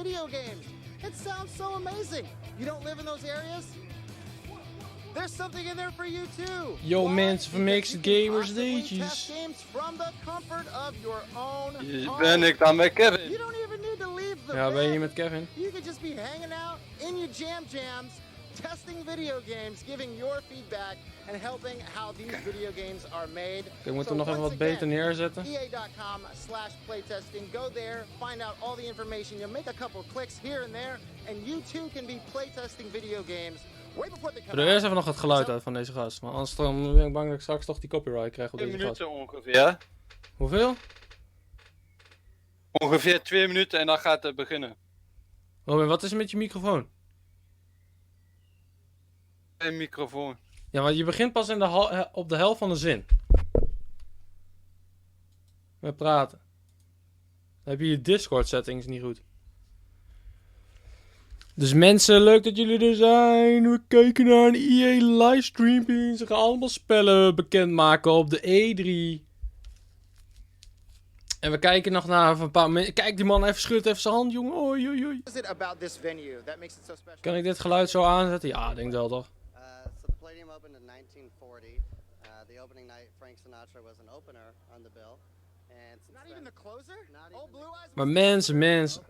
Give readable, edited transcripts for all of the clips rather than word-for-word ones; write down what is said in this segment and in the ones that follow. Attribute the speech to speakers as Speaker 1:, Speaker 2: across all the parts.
Speaker 1: video games. It sounds so amazing. You don't live in those areas? There's something in there for you too.
Speaker 2: Yo mensen van Mixed Gamers
Speaker 1: Awesomely
Speaker 2: Daytjes.
Speaker 1: test games from the comfort of your own home.
Speaker 3: Ben ik dan bij Kevin?
Speaker 1: You don't even need to leave the
Speaker 2: Ja, ben je hier
Speaker 1: bed.
Speaker 2: met Kevin?
Speaker 1: You could just be hanging out in your jams, testing video games, giving your feedback and helping how these video games are made.
Speaker 2: Ik moet hem nog even wat beter neerzetten.
Speaker 1: EA.com/playtesting. Go there, find out all the information. You'll make a couple clicks here and there, and you too can be playtesting video games.
Speaker 2: We doen eerst even nog het geluid uit van deze gast. Maar anders dan ben ik bang dat ik straks toch die copyright krijg op
Speaker 3: 2
Speaker 2: deze gast.
Speaker 3: minuten ongeveer.
Speaker 2: Hoeveel?
Speaker 3: Ongeveer 2 minuten en dan gaat het beginnen.
Speaker 2: Robin, wat is er met je microfoon?
Speaker 3: Een microfoon.
Speaker 2: Ja, want je begint pas in op de helft van de zin. Met praten. Dan heb je je Discord settings niet goed. Dus mensen, leuk dat jullie er zijn. We kijken naar een EA livestream. Ze gaan allemaal spellen bekendmaken op de E3. En we kijken nog naar een paar mensen. Kijk, die man even schudt even zijn hand, jongen. Oei, oei, oei. Kan ik dit geluid zo aanzetten? Ja, ik denk wel toch.
Speaker 4: So the Palladium opened in 1940. The opening night, Frank Sinatra was an opener on the bill. And
Speaker 1: Not even the closer? Oh, Blue Eyes.
Speaker 2: Maar mensen.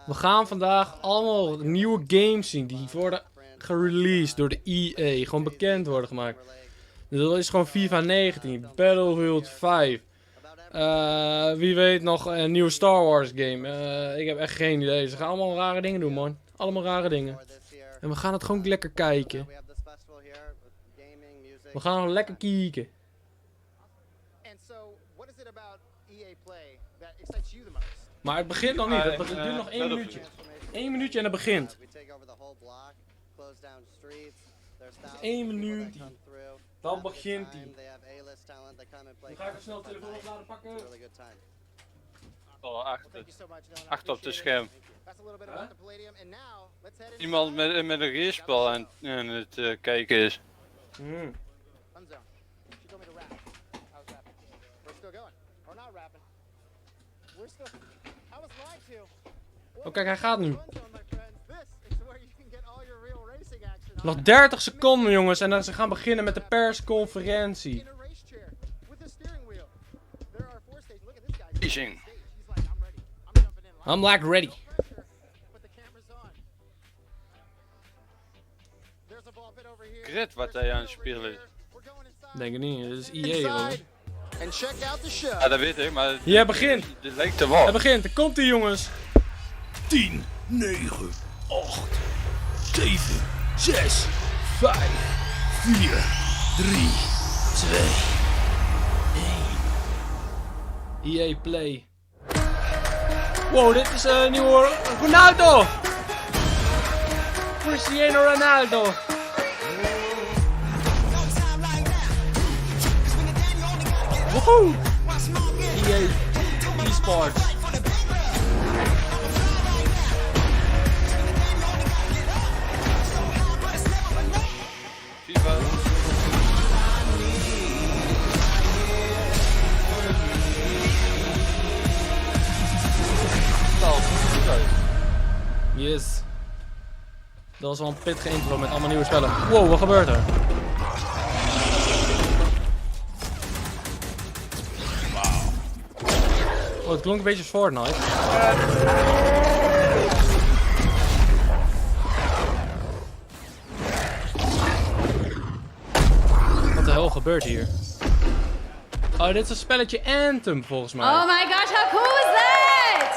Speaker 2: We gaan vandaag allemaal nieuwe games zien die worden gereleased door de EA. Gewoon bekend worden gemaakt. Dat is gewoon FIFA 19, Battlefield 5. Wie weet nog een nieuwe Star Wars game. Ik heb echt geen idee. Ze gaan allemaal rare dingen doen, man. Allemaal rare dingen. En we gaan het gewoon lekker kijken. We gaan gewoon lekker kijken. Maar het begint nog niet. Het duurt nog 1 minuutje. 1 minuutje en het begint. 1 minuut. Dan begint hij. Dan ga ik snel de telefoon opladen pakken.
Speaker 3: Oh, achter op de scherm. Iemand met een reageerspel aan het kijken is.
Speaker 2: Oh kijk, hij gaat nu. Nog 30 seconden jongens en dan ze gaan beginnen met de persconferentie. I'm like ready.
Speaker 3: Grid wat hij aan het spelen is.
Speaker 2: Denk ik niet, dat is EA hoor.
Speaker 3: Ja, dat weet ik, maar...
Speaker 2: Ja, hij begint.
Speaker 3: Dit lijkt te wel.
Speaker 2: Hij begint, er komt hij jongens.
Speaker 5: 10, 9, 8, 7, 6, 5, 4, 3, 2,
Speaker 2: 1. EA Play. Wow, dit is een nieuwe Ronaldo. Cristiano Ronaldo. Woehoe. EA Esports.
Speaker 3: Fifa.
Speaker 2: Yes. Dat was wel een pittige intro met allemaal nieuwe spellen. Wow, wat gebeurt er? Oh, het klonk een beetje als Fortnite. Wat de hel gebeurt hier? Oh, dit is een spelletje Anthem volgens mij.
Speaker 6: Oh my gosh, how cool was that?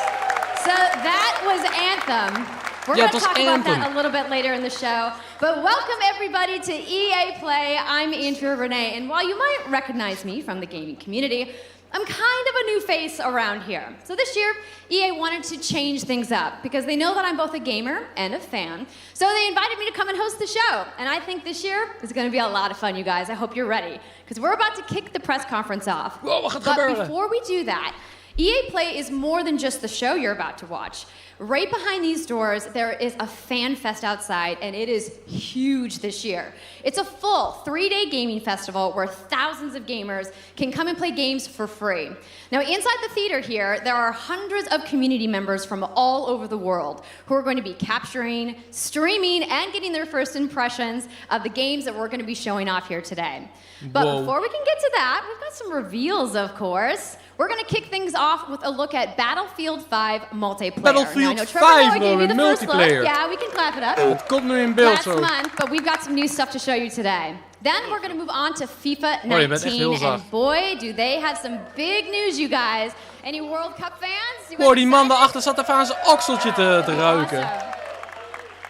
Speaker 6: So that was Anthem. We're
Speaker 2: Yeah,
Speaker 6: going
Speaker 2: it
Speaker 6: to
Speaker 2: was
Speaker 6: talk about
Speaker 2: Anthem.
Speaker 6: that a little bit later in the show. But welcome everybody to EA Play. I'm Andrea Renee, and while you might recognize me from the gaming community, I'm kind of a new face around here. So this year, EA wanted to change things up because they know that I'm both a gamer and a fan. So they invited me to come and host the show. And I think this year is going to be a lot of fun, you guys. I hope you're ready because we're about to kick the press conference off.
Speaker 2: Wow, wat gaat
Speaker 6: But
Speaker 2: gebeuren?
Speaker 6: before we do that, EA Play is more than just the show you're about to watch. Right behind these doors, there is a fan fest outside, and it is huge this year. It's a full 3-day gaming festival where thousands of gamers can come and play games for free. Now, inside the theater here, there are hundreds of community members from all over the world who are going to be capturing, streaming, and getting their first impressions of the games that we're going to be showing off here today. But before we can get to that, we've got some reveals, of course. We're going to kick things off with a look at Battlefield 5 multiplayer.
Speaker 2: Battlefield
Speaker 6: now, I know Trevor
Speaker 2: 5
Speaker 6: Noah gave you the first look.
Speaker 2: multiplayer.
Speaker 6: Yeah, we can clap it up.
Speaker 2: Het komt nu in beeld
Speaker 6: Last
Speaker 2: zo.
Speaker 6: month, but we've got some new stuff to show you today. Then we're going to move on to FIFA
Speaker 2: Oh, je bent echt heel
Speaker 6: 19,
Speaker 2: zacht.
Speaker 6: and boy, do they have some big news, you guys. Any World Cup fans? You
Speaker 2: Hoor,
Speaker 6: guys
Speaker 2: die man
Speaker 6: excited?
Speaker 2: daarachter zat even aan zijn okseltje te ruiken.
Speaker 6: Awesome.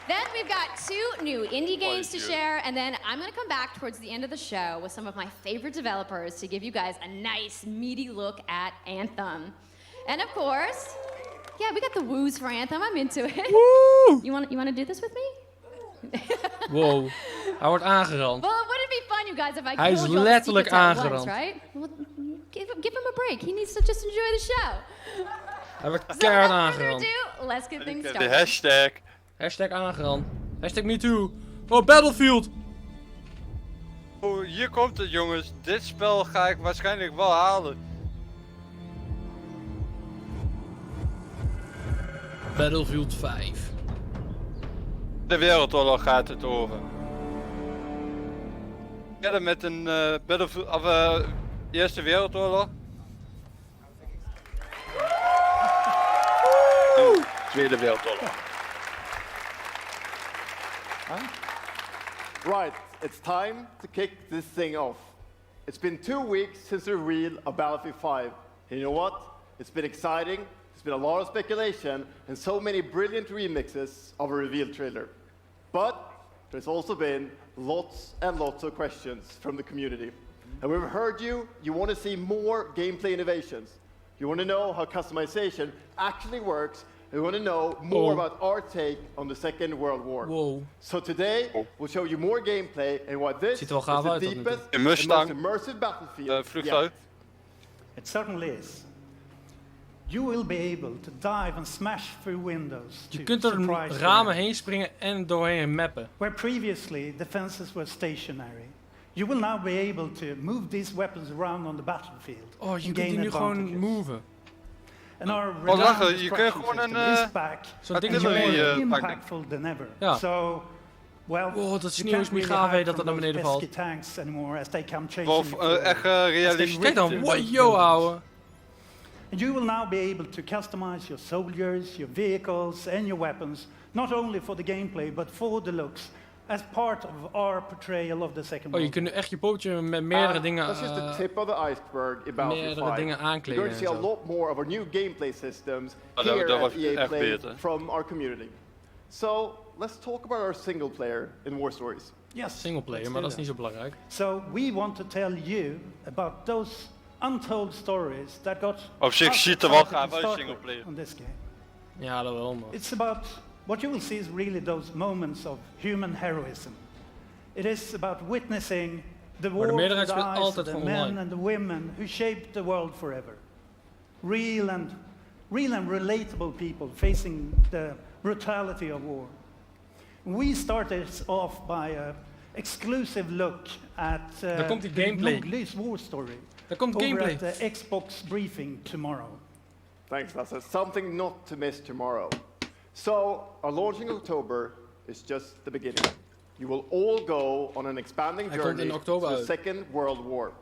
Speaker 6: Then we've got 2 new indie games to share, and then I'm going to come back towards the end of the show with some of my favorite developers to give you guys a nice, meaty look at Anthem. And of course, yeah, we got the woos for Anthem. I'm into it.
Speaker 2: Woo!
Speaker 6: You want to do this with me?
Speaker 2: Wow, hij wordt aangerand.
Speaker 6: Well, wouldn't it be fun, you guys, if I
Speaker 2: Hij is
Speaker 6: told you all the
Speaker 2: letterlijk
Speaker 6: secrets at
Speaker 2: aangerand.
Speaker 6: once, right? Well, give him a break. He needs to just enjoy the show.
Speaker 2: Hij wordt
Speaker 6: So
Speaker 2: keihard
Speaker 6: without further
Speaker 2: aangerand.
Speaker 6: ado, let's get things
Speaker 3: De
Speaker 6: started.
Speaker 3: hashtag.
Speaker 2: Hashtag aangerand. Hashtag MeToo. Oh, Battlefield.
Speaker 3: Oh, hier komt het jongens. Dit spel ga ik waarschijnlijk wel halen.
Speaker 2: Battlefield 5.
Speaker 3: De Wereldoorlog gaat het over. Verder met een Battlefield, of Eerste Wereldoorlog. Tweede Wereldoorlog.
Speaker 7: Right, it's time to kick this thing off. It's been 2 weeks since the reveal of Battlefield 5. And you know what? It's been exciting, there's been a lot of speculation, and so many brilliant remixes of a reveal trailer. But there's also been lots and lots of questions from the community. And we've heard you want to see more gameplay innovations. You want to know how customization actually works. We want to know more about our take on the Second World War.
Speaker 2: Wow.
Speaker 7: So today, we'll show you more gameplay and why this
Speaker 2: Ziet er wel
Speaker 7: is
Speaker 2: gaaf
Speaker 7: the
Speaker 2: uit, dat
Speaker 7: deepest
Speaker 3: Een
Speaker 7: and most
Speaker 3: Mustang.
Speaker 7: immersive battlefield
Speaker 3: Vliegtuig.
Speaker 7: yet.
Speaker 8: It certainly is. You will be able to dive and smash through windows
Speaker 2: Je
Speaker 8: to
Speaker 2: kunt er
Speaker 8: surprise
Speaker 2: ramen
Speaker 8: the
Speaker 2: heen springen en doorheen mappen.
Speaker 8: where previously defenses were stationary. You will now be able to move these weapons around on the battlefield.
Speaker 2: Oh, je
Speaker 8: and
Speaker 2: kunt
Speaker 8: gain
Speaker 2: die nu gewoon
Speaker 8: advantages.
Speaker 2: moven.
Speaker 8: And our
Speaker 3: Oh, lachen,
Speaker 8: redound
Speaker 3: je kunt
Speaker 8: destruction
Speaker 3: gewoon
Speaker 8: system
Speaker 3: een,
Speaker 8: is back
Speaker 2: Zo'n
Speaker 8: and
Speaker 2: dingetje
Speaker 8: more
Speaker 3: pakken.
Speaker 8: impactful than ever.
Speaker 2: Ja.
Speaker 8: So, well,
Speaker 2: Wow, dat
Speaker 8: you
Speaker 2: sneeuw
Speaker 8: can't
Speaker 2: is meer
Speaker 8: really
Speaker 2: gaaf, hè,
Speaker 8: hide
Speaker 2: dat het
Speaker 8: from
Speaker 2: naar beneden
Speaker 8: those
Speaker 2: valt.
Speaker 8: pesky tanks anymore as they come chasing
Speaker 3: Of
Speaker 8: you forward.
Speaker 3: echt realistisch.
Speaker 2: Kijk dan, wow, yo, ouwe.
Speaker 8: And you will now be able to customize your soldiers, your vehicles, and your weapons, not only for the gameplay, but for the looks, as part of our portrayal of the Second
Speaker 2: Oh, je
Speaker 8: World
Speaker 2: kunt nu echt je pootje met meerdere dingen,
Speaker 7: That's just the tip of the iceberg in Battlefield
Speaker 2: meerdere
Speaker 7: 5.
Speaker 2: dingen
Speaker 7: You're
Speaker 2: aankleden
Speaker 7: going to
Speaker 2: en
Speaker 7: see a
Speaker 2: zo.
Speaker 7: lot more of our new gameplay systems
Speaker 3: dat
Speaker 7: here
Speaker 3: was
Speaker 7: at EA
Speaker 3: echt
Speaker 7: Play
Speaker 3: beter.
Speaker 7: from our community. So let's talk about our single player in War Stories.
Speaker 8: Yes,
Speaker 2: Singleplayer,
Speaker 8: let's
Speaker 2: maar
Speaker 8: do
Speaker 2: dat is niet zo belangrijk.
Speaker 8: So we want to tell you about those untold stories that got
Speaker 3: Op zich
Speaker 8: us
Speaker 3: ziet er wel
Speaker 8: excited
Speaker 3: gaaf
Speaker 8: to
Speaker 3: uit,
Speaker 8: start
Speaker 3: singleplayer.
Speaker 8: with on this game.
Speaker 2: Ja, dat wel, man.
Speaker 8: It's about, what you will see is really those moments of human heroism. It is about witnessing the war
Speaker 2: de
Speaker 8: for
Speaker 2: meerderheid
Speaker 8: the
Speaker 2: speelt
Speaker 8: eyes of
Speaker 2: altijd
Speaker 8: the
Speaker 2: van
Speaker 8: men
Speaker 2: online.
Speaker 8: and the women who shaped the world forever. Real and relatable people facing the brutality of war. We started off by an exclusive look at
Speaker 2: Daar komt die
Speaker 8: the
Speaker 2: gameplay.
Speaker 8: Mowgli's war story
Speaker 2: Daar komt
Speaker 8: over
Speaker 2: gameplay.
Speaker 8: at the Xbox briefing tomorrow.
Speaker 7: Thanks, Lasse. Something not to miss tomorrow. So, our launch in October is just the beginning. You will all go on an expanding
Speaker 2: Hij komt
Speaker 7: journey
Speaker 2: in oktober
Speaker 7: to the
Speaker 2: uit.
Speaker 7: Second World War.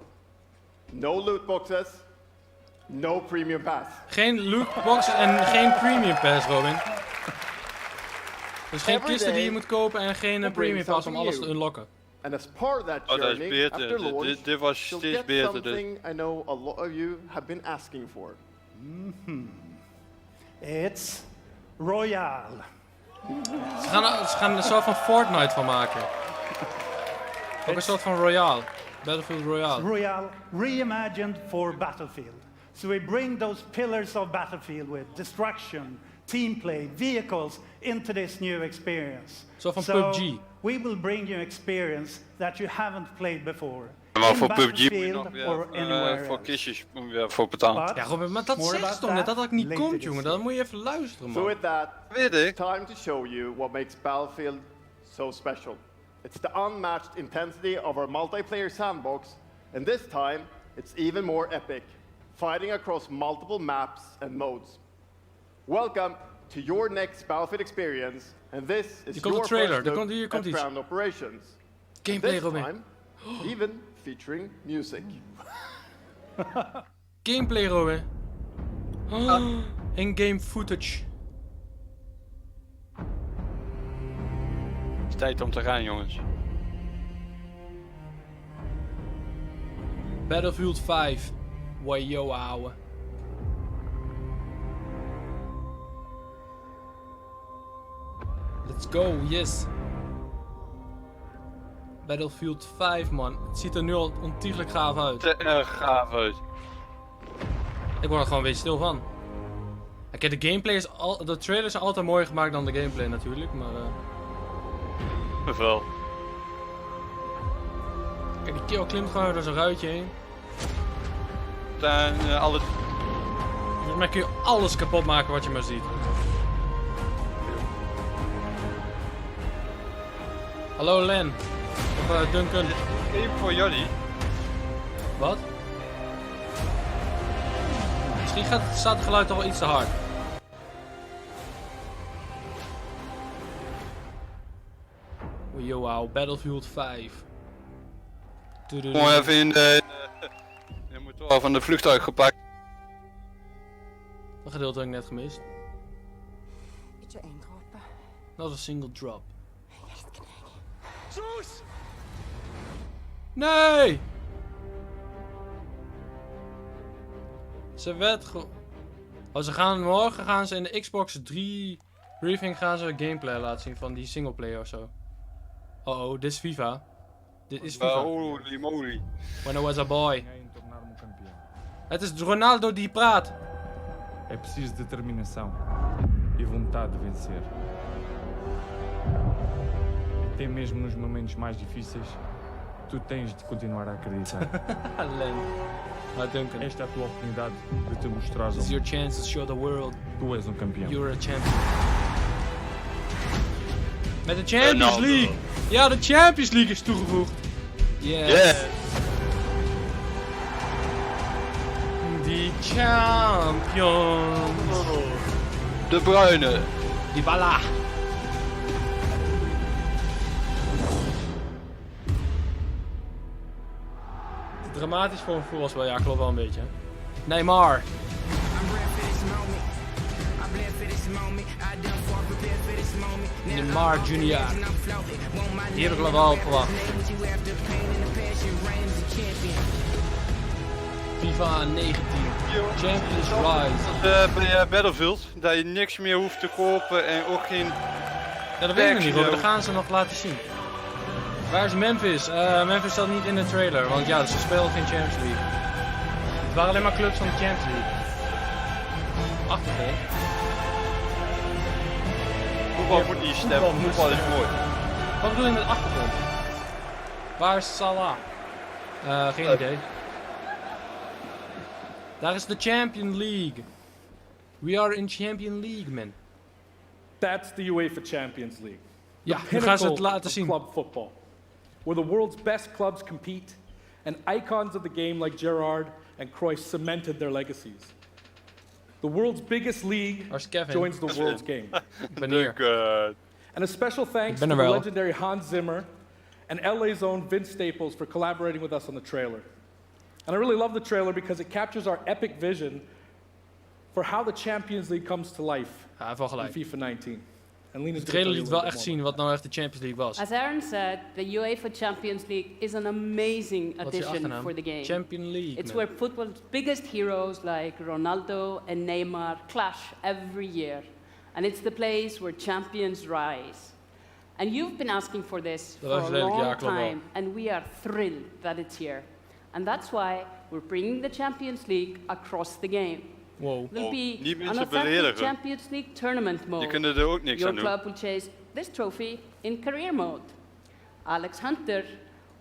Speaker 7: No loot boxes, no premium pass.
Speaker 2: Geen lootboxes en geen premium pass, Robin. Dus geen
Speaker 7: Every
Speaker 2: kisten die je
Speaker 7: day
Speaker 2: moet kopen en geen
Speaker 7: will
Speaker 2: premium
Speaker 7: bring
Speaker 2: pass om
Speaker 7: something
Speaker 2: alles te
Speaker 7: new.
Speaker 2: unlocken.
Speaker 7: And as part of that
Speaker 3: Oh, dat is
Speaker 7: journey,
Speaker 3: beter.
Speaker 7: after launch,
Speaker 3: Dit was
Speaker 7: you'll
Speaker 3: steeds
Speaker 7: get
Speaker 3: beter.
Speaker 7: something I know a lot of you have been asking for.
Speaker 8: It's Royale.
Speaker 2: Ze gaan er een soort van Fortnite van maken. Ook een soort van Royale. Battlefield Royale.
Speaker 8: Royale reimagined for Battlefield. So we bring those pillars of Battlefield with destruction, team play, vehicles into this new experience.
Speaker 2: Zo van
Speaker 8: so
Speaker 2: PUBG.
Speaker 8: we will bring you experience that you haven't played before
Speaker 3: Maar
Speaker 8: in
Speaker 3: voor PUBG moet je
Speaker 8: Battlefield
Speaker 3: nog
Speaker 8: or
Speaker 3: weer
Speaker 8: anywhere
Speaker 3: voor
Speaker 8: else.
Speaker 3: kistjes moet je weer voor betalen.
Speaker 8: But
Speaker 2: Ja, Robin, maar dat
Speaker 8: more
Speaker 2: zegt
Speaker 8: about
Speaker 2: toch net
Speaker 8: that
Speaker 2: dat niet
Speaker 8: later
Speaker 2: komt,
Speaker 8: this
Speaker 2: jongen.
Speaker 8: year.
Speaker 2: Dan moet je even luisteren,
Speaker 7: So
Speaker 2: man.
Speaker 7: with that,
Speaker 3: Weet ik.
Speaker 7: time to show you what makes Battlefield so special. It's the unmatched intensity of our multiplayer sandbox, and this time it's even more epic, fighting across multiple maps and modes. Welcome to your next Battlefield experience, and this is
Speaker 2: Hier komt de
Speaker 7: your
Speaker 2: trailer,
Speaker 7: first
Speaker 2: er
Speaker 7: look
Speaker 2: komt- hier komt
Speaker 7: at
Speaker 2: iets.
Speaker 7: ground operations.
Speaker 2: Gameplay,
Speaker 7: This
Speaker 2: Robin.
Speaker 7: time, even featuring music.
Speaker 2: Gameplay, Robin. Oh, in-game footage.
Speaker 3: Het is tijd om te gaan, jongens.
Speaker 2: Battlefield 5. Wajo, ouwe. Let's go, yes. Battlefield 5, man. Het ziet er nu al ontiegelijk gaaf uit.
Speaker 3: Te erg gaaf uit.
Speaker 2: Ik word er gewoon een beetje stil van. Kijk, de gameplay is de trailers zijn altijd mooier gemaakt dan de gameplay natuurlijk, maar
Speaker 3: Wel.
Speaker 2: kijk, die kill klimt gewoon door zijn ruitje heen.
Speaker 3: Dan alle...
Speaker 2: Volgens mij kun je alles kapot maken wat je maar ziet. Hallo Len. Of Duncan.
Speaker 3: Even voor jullie.
Speaker 2: Wat? Misschien staat het geluid toch wel iets te hard. Yo, wow, Battlefield 5.
Speaker 3: Gewoon even in de motor van de vliegtuig gepakt.
Speaker 2: Dat gedeelte heb ik net gemist. Dat was een single drop. Nee! Ze werd morgen gaan ze in de Xbox 3 briefing gaan ze gameplay laten zien van die singleplayer of zo. Oh, dit is Fifa. Dit is Fifa.
Speaker 3: Holy moly.
Speaker 2: When I was a boy. Het is Ronaldo die praat.
Speaker 9: É preciso determinação e vontade de vencer. Até mesmo nos momentos mais difíceis, tu tens de continuar a acreditar.
Speaker 2: Len. Maar Duncan.
Speaker 9: Esta é a tua oportunidade de te mostrares
Speaker 2: This is
Speaker 9: ao
Speaker 2: your chance to show the world
Speaker 9: tu és campeão.
Speaker 2: you're a champion. Met de Champions
Speaker 3: Ronaldo.
Speaker 2: League. Ja, de Champions League is toegevoegd. Yes.
Speaker 3: Yes.
Speaker 2: Die champions.
Speaker 3: De bruine.
Speaker 2: Die balla. Dramatisch voor een voorspel, ja, klopt wel een beetje. Nee, maar. Neymar Junior. Die heb ik wel op verwacht. FIFA 19. Champions Rise.
Speaker 3: Bij Battlefield, dat je niks meer hoeft te kopen en ook geen...
Speaker 2: Ja, dat weet ik nog niet, hoor. Dat gaan ze nog laten zien. Waar is Memphis? Memphis staat niet in de trailer, want ja, ze spelen geen Champions League. Het waren alleen maar clubs van de Champions League. Achtergrond.
Speaker 3: Voetbal moet niet stemmen, voetbal is mooi.
Speaker 2: Wat bedoel je met achtergrond? Waar is Salah? Geen idee. Daar is de Champions League. We are in Champions League, man.
Speaker 10: That's the UEFA Champions League.
Speaker 2: Ja, nu gaan ze het laten
Speaker 10: of
Speaker 2: zien.
Speaker 10: club football, where the world's best clubs compete, and icons of the game like Gerrard and Cruyff cemented their legacies. The world's biggest league
Speaker 2: Where's Kevin?
Speaker 10: joins the world's game.
Speaker 2: Ik ben hier.
Speaker 10: And a special thanks to
Speaker 2: ben
Speaker 10: the
Speaker 2: er wel.
Speaker 10: legendary Hans Zimmer and LA's own Vince Staples for collaborating with us on the trailer. And I really love the trailer because it captures our epic vision for how the Champions League comes to life
Speaker 2: Ja, hij heeft wel
Speaker 10: in
Speaker 2: gelijk.
Speaker 10: FIFA 19. And Lena's
Speaker 2: De
Speaker 10: gonna
Speaker 2: trailer
Speaker 10: tell you
Speaker 2: liet
Speaker 10: a
Speaker 2: wel
Speaker 10: little
Speaker 2: echt
Speaker 10: bit
Speaker 2: zien wat nou echt de Champions League was.
Speaker 11: As Aaron said, the UEFA Champions League is an amazing
Speaker 2: Wat is je
Speaker 11: addition
Speaker 2: achternaam?
Speaker 11: for the game.
Speaker 2: Champions League.
Speaker 11: It's
Speaker 2: man.
Speaker 11: where football's biggest heroes like Ronaldo and Neymar clash every year. And it's the place where champions rise. And you've been asking for this
Speaker 2: Dat
Speaker 11: for
Speaker 2: was
Speaker 11: a
Speaker 2: lelijk, ja,
Speaker 11: long
Speaker 2: klopt wel.
Speaker 11: time, and we are thrilled that it's here. And that's why we're bringing the Champions League across the game.
Speaker 2: Wow.
Speaker 11: There'll be
Speaker 3: niet
Speaker 11: an
Speaker 3: mensen
Speaker 11: authentic
Speaker 3: beledigen.
Speaker 11: Champions League tournament mode.
Speaker 3: Die kunnen er ook niks
Speaker 11: Your
Speaker 3: aan doen.
Speaker 11: club will chase this trophy in career mode. Alex Hunter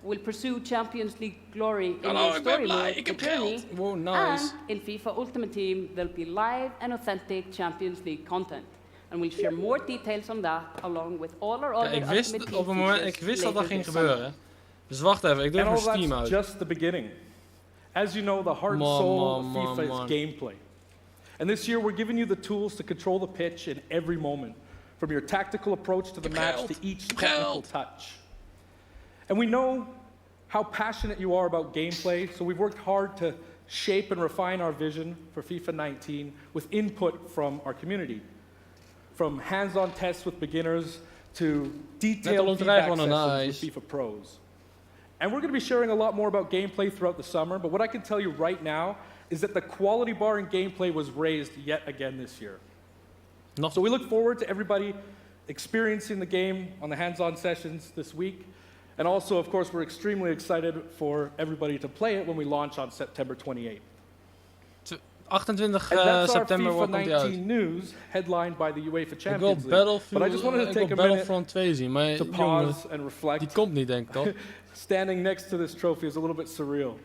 Speaker 11: will pursue Champions League glory in your story mode, The Journey.
Speaker 2: Wow, nice.
Speaker 11: And in FIFA Ultimate Team, there'll be live and authentic Champions League content. And we'll share more details on that, along with all our other
Speaker 2: Ik wist
Speaker 11: Ultimate
Speaker 2: op
Speaker 11: Team
Speaker 2: een moment,
Speaker 11: features
Speaker 2: ik wist dat dat
Speaker 11: later
Speaker 2: ging
Speaker 11: this summer.
Speaker 2: gebeuren. Dus wacht even, ik doe even Steam uit.
Speaker 10: Just the beginning. As you know, the heart and soul of FIFA is gameplay. And this year we're giving you the tools to control the pitch in every moment, from your tactical approach to the match to each technical touch. And we know how passionate you are about gameplay, so we've worked hard to shape and refine our vision for FIFA 19 with input from our community. From hands-on tests with beginners to detailed feedback sessions with FIFA pros. And we're going to be sharing a lot more about gameplay throughout the summer, but what I can tell you right now is that the quality bar in gameplay was raised yet again this year. So we look forward to everybody experiencing the game on the hands-on sessions this week. And also, of course, we're extremely excited for everybody to play it when we launch on September 28th.
Speaker 2: 28 september
Speaker 10: FIFA
Speaker 2: komt die uit.
Speaker 10: 19 news, headlined by the UEFA
Speaker 2: Ik
Speaker 10: Champions
Speaker 2: wil
Speaker 10: League. But I just wanted to take a minute
Speaker 2: Battlefront 2 zien, maar
Speaker 10: to pause and reflect.
Speaker 2: Die komt niet, denk ik, toch?
Speaker 10: Standing next to this trophy is a little bit surreal.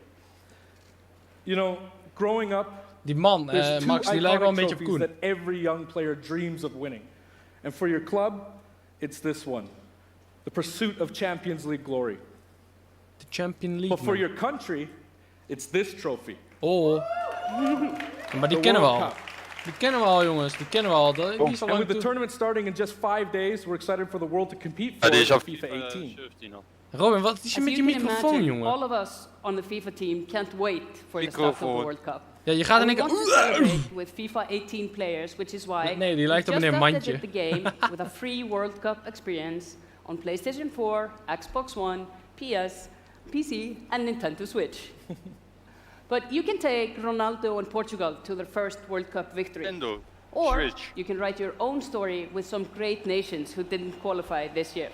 Speaker 10: You know, growing up,
Speaker 2: die man, Max, die lijkt wel een beetje op Koen.
Speaker 10: that every young player dreams of winning. And for your club, it's this one. The pursuit of Champions League glory.
Speaker 2: The Champions League.
Speaker 10: But for your country, it's this trophy.
Speaker 2: Oh. Maar die kennen we al. Die kennen we al, jongens. Die kennen we al. Die is al
Speaker 10: And
Speaker 2: lang
Speaker 10: with the tournament starting in just 5 days, we're excited for the world to compete for FIFA 18.
Speaker 2: Robin, wat is er met je microfoon, jongen?
Speaker 11: All of us on the FIFA team can't wait for the start of the World Cup.
Speaker 2: Ja, je gaat in
Speaker 11: we
Speaker 2: één
Speaker 11: want to celebrate with FIFA 18 players, which is why
Speaker 2: nee, die lijkt op
Speaker 11: we
Speaker 2: meneer
Speaker 11: just
Speaker 2: Mandje.
Speaker 11: updated the game with a free World Cup experience on PlayStation 4, Xbox One, PS, PC, and Nintendo Switch. But you can take Ronaldo and Portugal to their first World Cup victory.
Speaker 3: Nintendo
Speaker 11: Or
Speaker 3: Switch.
Speaker 11: you can write your own story with some great nations who didn't qualify this year.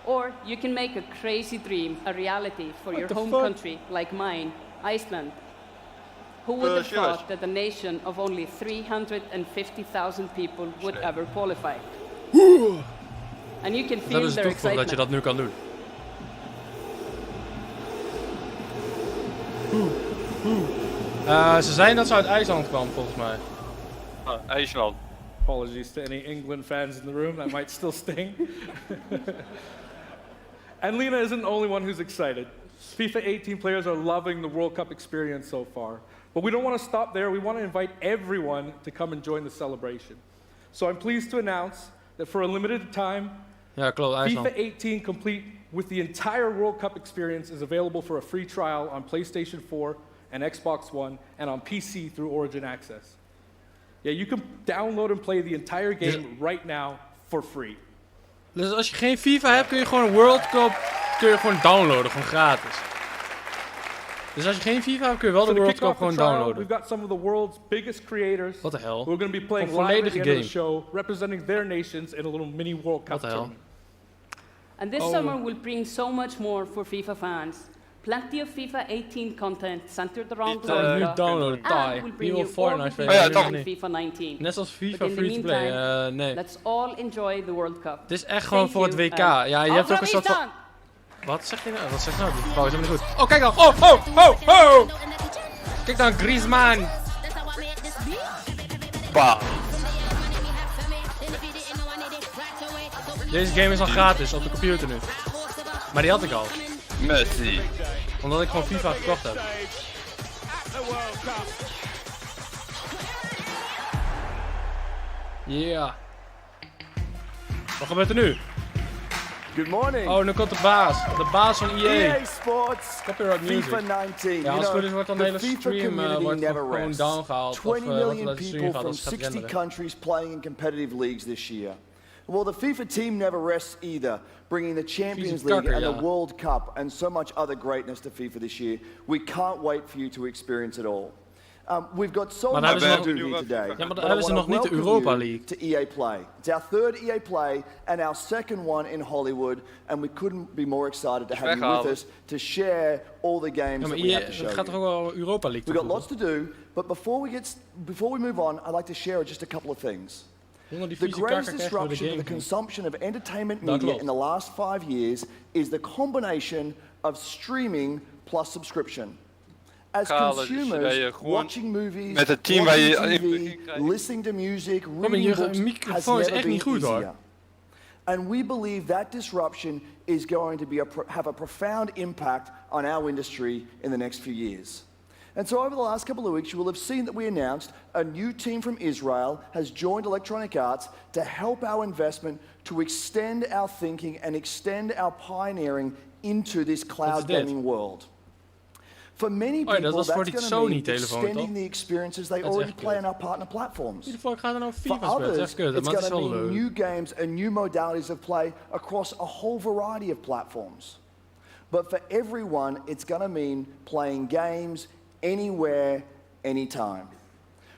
Speaker 11: Or you can make a crazy dream a reality for your home country, like mine, Iceland. Who would have thought that a nation of only 350,000 people would ever qualify? And you can feel
Speaker 2: Dat is
Speaker 11: their
Speaker 2: toch
Speaker 11: excitement.
Speaker 2: dat je dat nu kan doen. Ze zeiden dat ze uit IJsland kwam, volgens mij.
Speaker 3: IJsland.
Speaker 10: Apologies to any England fans in the room, that might still sting. And Lena isn't the only one who's excited. FIFA 18 players are loving the World Cup experience so far. But we don't want to stop there. We want to invite everyone to come and join the celebration. So I'm pleased to announce that for a limited time,
Speaker 2: Ja, klopt, IJsland.
Speaker 10: FIFA 18 complete with the entire World Cup experience is available for a free trial on PlayStation 4 and Xbox One and on PC through Origin Access. Yeah, you can download and play the entire game right now for free.
Speaker 2: Dus als je geen FIFA hebt, kun je gewoon een World Cup gewoon downloaden, gewoon gratis. Dus als je geen FIFA hebt, kun je wel de World Cup gewoon downloaden.
Speaker 10: We've got some of the world's biggest creators.
Speaker 2: Wat de hel?
Speaker 10: Who are going to be playing live at the end of the show, representing their nations in a little mini World Cup tournament.
Speaker 11: And this summer will bring so much more for FIFA fans. Plenty of FIFA 18 content centered around the World Cup.
Speaker 2: downloaden,
Speaker 11: and we'll bring you all the
Speaker 2: Fortnite
Speaker 11: features in FIFA 19.
Speaker 2: Net als FIFA
Speaker 11: But in the
Speaker 2: free to play,
Speaker 11: meantime,
Speaker 2: nee.
Speaker 11: let's all enjoy the World Cup.
Speaker 2: Het is echt gewoon voor het WK. Ja, je hebt ook een soort van... Wat zeg je nou? Wat zeg je nou? Die vrouw is helemaal niet goed. Oh, kijk dan! Oh! Kijk dan, Griezmann!
Speaker 3: Bah.
Speaker 2: Deze game is al gratis op de computer nu. Maar die had ik al.
Speaker 3: Messi.
Speaker 2: Omdat ik gewoon FIFA gekocht heb. Yeah. Wat gebeurt er nu?
Speaker 12: Good morning.
Speaker 2: Oh, nu komt de baas. De baas van EA.
Speaker 12: EA Sports,
Speaker 2: Copyright music.
Speaker 12: FIFA 19.
Speaker 2: Ja, als het goed is wordt dan de hele
Speaker 12: FIFA
Speaker 2: stream
Speaker 12: community never
Speaker 2: gewoon
Speaker 12: rests.
Speaker 2: downgehaald.
Speaker 12: 20 million
Speaker 2: de stream
Speaker 12: people
Speaker 2: gaat
Speaker 12: from
Speaker 2: als het gaat
Speaker 12: 60
Speaker 2: renderen.
Speaker 12: countries playing in competitive leagues this year. Well, the FIFA team never rests either, bringing the Champions League and the World Cup and so much other greatness to FIFA this year. We can't wait for you to experience it all. We've got so much to do here today.
Speaker 2: Ja, maar dan hebben ze nog niet de Europa League.
Speaker 12: To EA Play. It's our third EA Play and our second one in Hollywood, and we couldn't be more excited to have you with us to share all the games that we have to show
Speaker 2: you. Gaat toch ook wel Europa League
Speaker 12: We've got lots to do, but before we move on, I'd like to share just a couple of things. The greatest disruption to the consumption of entertainment media in the last 5 years is the combination of streaming plus subscription. As consumers, watching movies, watching TV, listening to music, reading books has never been easier. And we believe that disruption is going to have a profound impact on our industry in the next few years. And so over the last couple of weeks, you will have seen that we announced a new team from Israel has joined Electronic Arts to help our investment to extend our thinking and extend our pioneering into this cloud gaming world. For many people, that's going to mean extending the experiences they already play on our partner platforms. For others, it's going to mean new games and new modalities of play across a whole variety of platforms. But for everyone, it's going to mean playing games anywhere, anytime.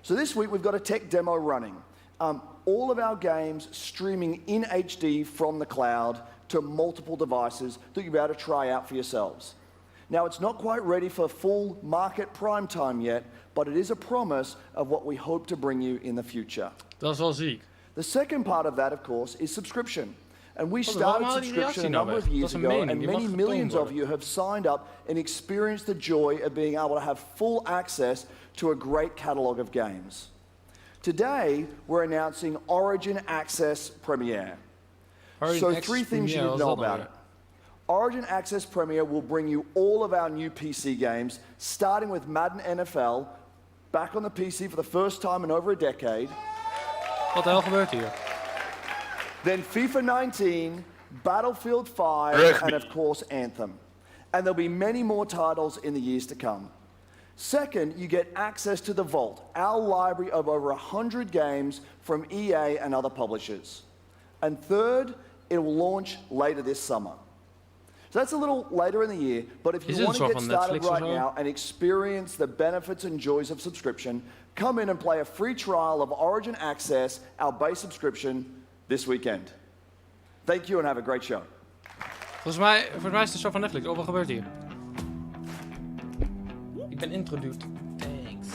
Speaker 12: So this week, we've got a tech demo running. All of our games streaming in HD from the cloud to multiple devices that you'll be able to try out for yourselves. Now, it's not quite ready for full market prime time yet, but it is a promise of what we hope to bring you in the future.
Speaker 2: Dat is wel ziek.
Speaker 12: The second part of that, of course, is subscription. And we started subscription a number of years ago, and many millions of you have signed up and experienced the joy of being able to have full access to a great catalog of games. Today, we're announcing Origin Access Premiere. So 3 things you need to know about it. Origin Access Premiere will bring you all of our new PC games, starting with Madden NFL, back on the PC for the first time in over a decade.
Speaker 2: Wat de hel gebeurt hier?
Speaker 12: Then FIFA 19, Battlefield 5, and of course Anthem. And there'll be many more titles in the years to come. Second, you get access to the Vault, our library of over 100 games from EA and other publishers. And third, it will launch later this summer. So that's a little later in the year, but if you want to get started right now and experience the benefits and joys of subscription, come in and play a free trial of Origin Access, our base subscription, this weekend. Thank you and have a great show.
Speaker 2: Volgens mij is het zo van Netflix. Oh, wat gebeurt hier? Ik ben introduced. Thanks.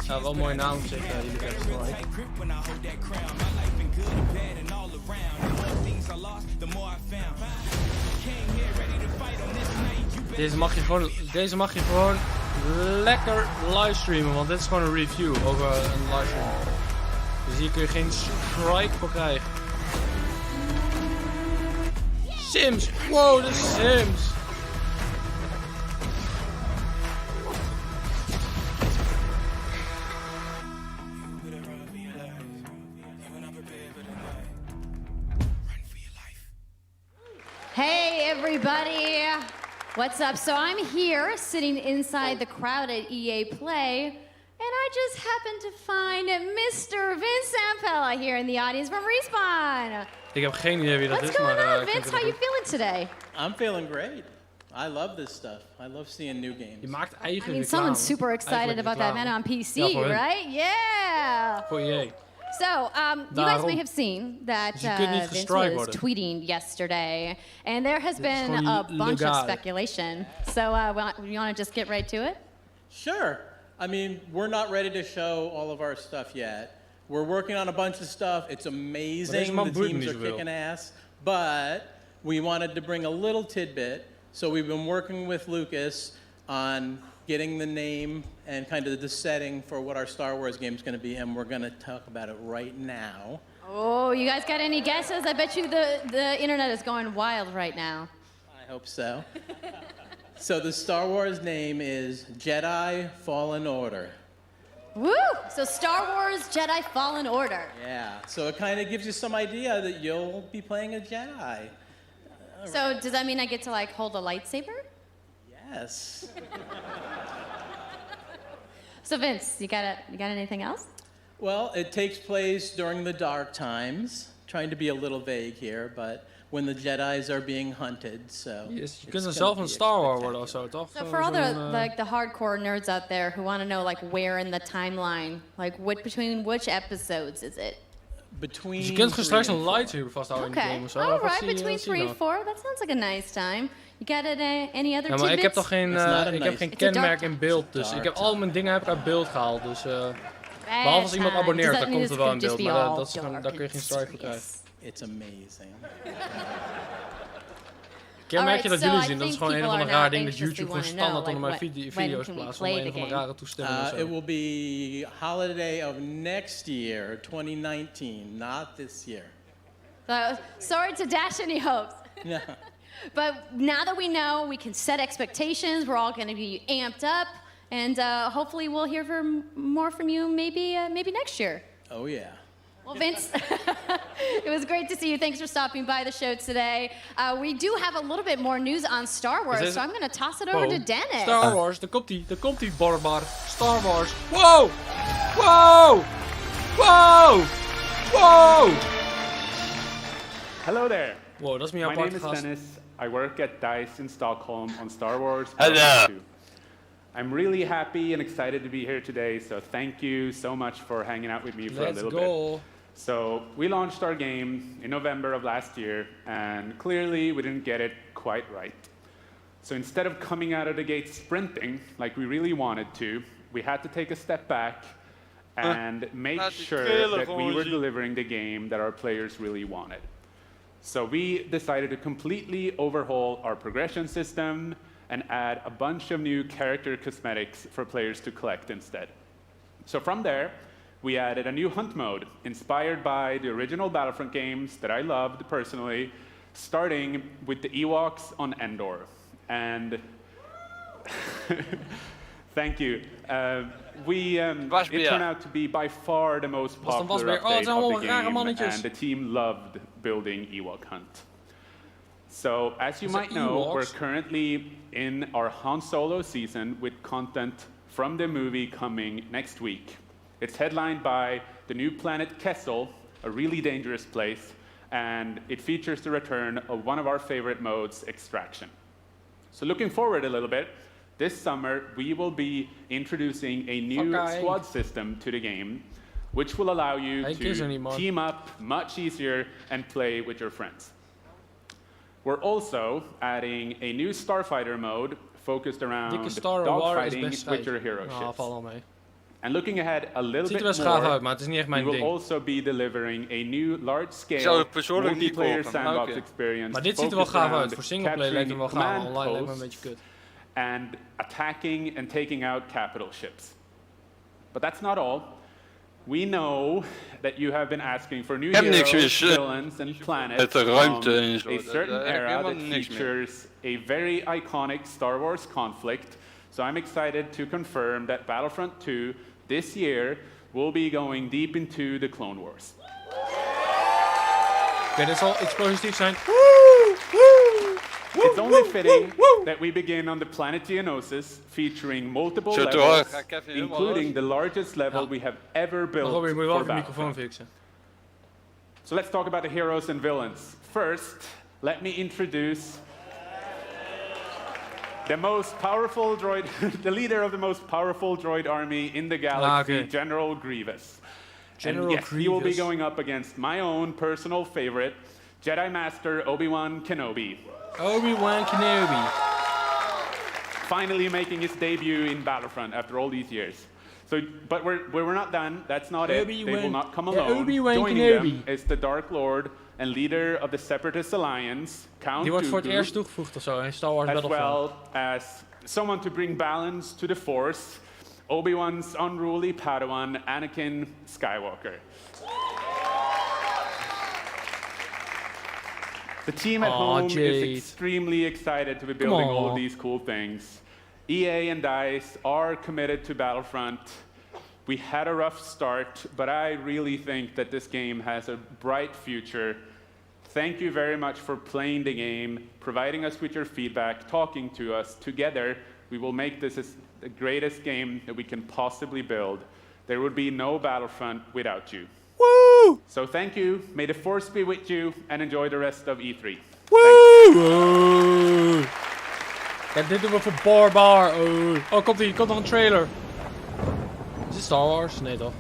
Speaker 2: Ja, wel een mooie naam op zich, jullie hebben het wel. Deze mag je gewoon lekker livestreamen, want dit is gewoon een review over een livestream. Dus hier kun je geen strike voor krijgen. Sims! Wow, de Sims!
Speaker 6: Hey everybody! What's up? So I'm here sitting inside the crowd at EA Play, and I just happened to find Mr. Vince Zampella here in the audience from Respawn.
Speaker 2: Ik heb geen idee wie dat is, maar...
Speaker 6: What's going on, Vince? How are you feeling today?
Speaker 13: I'm feeling great. I love this stuff. I love seeing new games.
Speaker 2: Je maakt eigen
Speaker 6: I mean, someone's super excited about that man on PC, right? Yeah!
Speaker 2: Voor EA.
Speaker 6: So, you guys may have seen that Vince was tweeting yesterday, and there has been a bunch of speculation. So, you want to just get right to it?
Speaker 13: Sure. I mean, we're not ready to show all of our stuff yet. We're working on a bunch of stuff. It's amazing. The teams are kicking ass. But we wanted to bring a little tidbit. So we've been working with Lucas on getting the name and kind of the setting for what our Star Wars game is going to be, and we're going to talk about it right now.
Speaker 6: Oh, you guys got any guesses? I bet you the internet is going wild right now.
Speaker 13: I hope so. So the Star Wars name is Jedi Fallen Order.
Speaker 6: Woo! So Star Wars Jedi Fallen Order.
Speaker 13: Yeah, so it kind of gives you some idea that you'll be playing a Jedi.
Speaker 6: So does that mean I get to like hold a lightsaber?
Speaker 13: Yes.
Speaker 6: So Vince, you got anything else?
Speaker 13: Well, it takes place during the dark times. Trying to be a little vague here, but when the Jedis are being hunted, so...
Speaker 2: Yes, je kunt zelf een Star Wars worden of zo, toch?
Speaker 6: So for all the hardcore nerds out there who want to know like where in the timeline, like between which episodes is it?
Speaker 2: Dus je kunt straks een lightsaber vasthouden in de game of zo.
Speaker 6: Alright, between 3 and 4. That sounds like a nice time. You got any other
Speaker 2: Ja, maar
Speaker 6: tidbits?
Speaker 2: ik heb toch geen, ik heb geen
Speaker 6: It's a dark
Speaker 2: kenmerk in beeld, dus ik heb al mijn dingen heb ik uit beeld gehaald. Dus, behalve als iemand abonneert, dan komt er wel in beeld, maar dat is gewoon, daar kun je geen strike voor krijgen.
Speaker 13: It's amazing.
Speaker 2: Kenmerkje dat jullie zien, dat is gewoon een of ander raar ding dat YouTube gewoon standaard onder mijn video's plaatst, onder een of andere rare toestemming of zo.
Speaker 13: It will be holiday of next year, 2019, not this year.
Speaker 6: Sorry to dash any hopes.
Speaker 13: Yeah.
Speaker 6: But now that we know, we can set expectations. We're all going to be amped up, and hopefully we'll hear more from you maybe next year.
Speaker 13: Oh yeah.
Speaker 6: Well, Vince, it was great to see you. Thanks for stopping by the show today. We do have a little bit more news on Star Wars, so I'm going to toss it over to Dennis.
Speaker 2: Star Wars, daar komt die barbar. Star Wars. Wow! Wow! Wow! Wow!
Speaker 14: Hello there.
Speaker 2: Wow, dat is mijn
Speaker 14: My
Speaker 2: apart
Speaker 14: name is
Speaker 2: gast.
Speaker 14: Dennis. I work at DICE in Stockholm on Star Wars.
Speaker 3: Hello.
Speaker 14: 2. I'm really happy and excited to be here today, so thank you so much for hanging out with me for a little bit. So we launched our game in November of last year, and clearly we didn't get it quite right. So instead of coming out of the gate sprinting like we really wanted to, we had to take a step back and make sure that we were delivering the game that our players really wanted. So we decided to completely overhaul our progression system and add a bunch of new character cosmetics for players to collect instead. So from there, we added a new hunt mode inspired by the original Battlefront games that I loved personally, starting with the Ewoks on Endor. And thank you. It turned out to be by far the most popular update of the game, and the team loved building Ewok Hunt. So, as you might know, we're currently in our Han Solo season with content from the movie coming next week. It's headlined by the new planet Kessel, a really dangerous place, and it features the return of one of our favorite modes, Extraction. So looking forward a little bit, this summer we will be introducing a new squad system to the game, which will allow you to team up much easier and play with your friends. We're also adding a new Starfighter mode focused around dogfighting with your hero ships. And looking ahead a little bit more, we will also be delivering a new large-scale multiplayer sandbox experience.
Speaker 2: Maar dit ziet er wel gaaf uit. Voor singleplay lijkt het wel gaaf. Online lijkt me een beetje kut.
Speaker 14: And attacking and taking out capital ships. But that's not all. We know that you have been asking for new heroes, villains, and planets from a certain era that features a very iconic Star Wars conflict. So I'm excited to confirm that Battlefront 2 this year will be going deep into the Clone Wars.
Speaker 2: Okay, dit zal explosief zijn.
Speaker 14: It's only fitting that we begin on the planet Geonosis, featuring multiple levels, including the largest level we have ever built for Battlefront. So let's talk about the heroes and villains. First, let me introduce the most powerful droid, the leader of the most powerful droid army in the galaxy, General Grievous. And yes, he will be going up against my own personal favorite, Jedi Master Obi-Wan Kenobi.
Speaker 2: Obi-Wan Kenobi.
Speaker 14: Finally making his debut in Battlefront after all these years. So, but we're not done. That's not it. They will not come alone. Joining them is the Dark Lord and leader of the Separatist Alliance, Count
Speaker 2: Die wordt voor het
Speaker 14: Dooku,
Speaker 2: eerst toegevoegd of zo in Star Wars
Speaker 14: as
Speaker 2: Battlefront.
Speaker 14: well as someone to bring balance to the Force, Obi-Wan's unruly Padawan, Anakin Skywalker. The team at home is extremely excited to be building all of these cool things. EA and DICE are committed to Battlefront. We had a rough start, but I really think that this game has a bright future. Thank you very much for playing the game, providing us with your feedback, talking to us. Together, we will make this the greatest game that we can possibly build. There would be no Battlefront without you.
Speaker 2: Woo!
Speaker 14: So thank you, may the force be with you, and enjoy the rest of E3.
Speaker 2: Woo! Ja, dit doen we voor Barbar. Oh, komt nog een trailer. Is het Star Wars? Nee toch?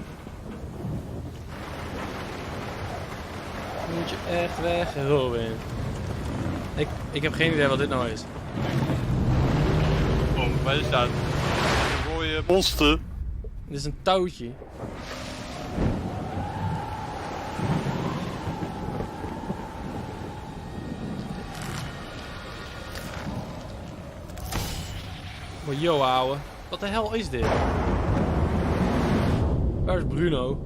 Speaker 2: Moet je echt weg, Robin. Ik heb geen idee wat dit nou is.
Speaker 3: Waar is dat? Een rode monster.
Speaker 2: Dit is een touwtje. Oh, yo, ouwe. Wat de hel is dit? Waar is Bruno?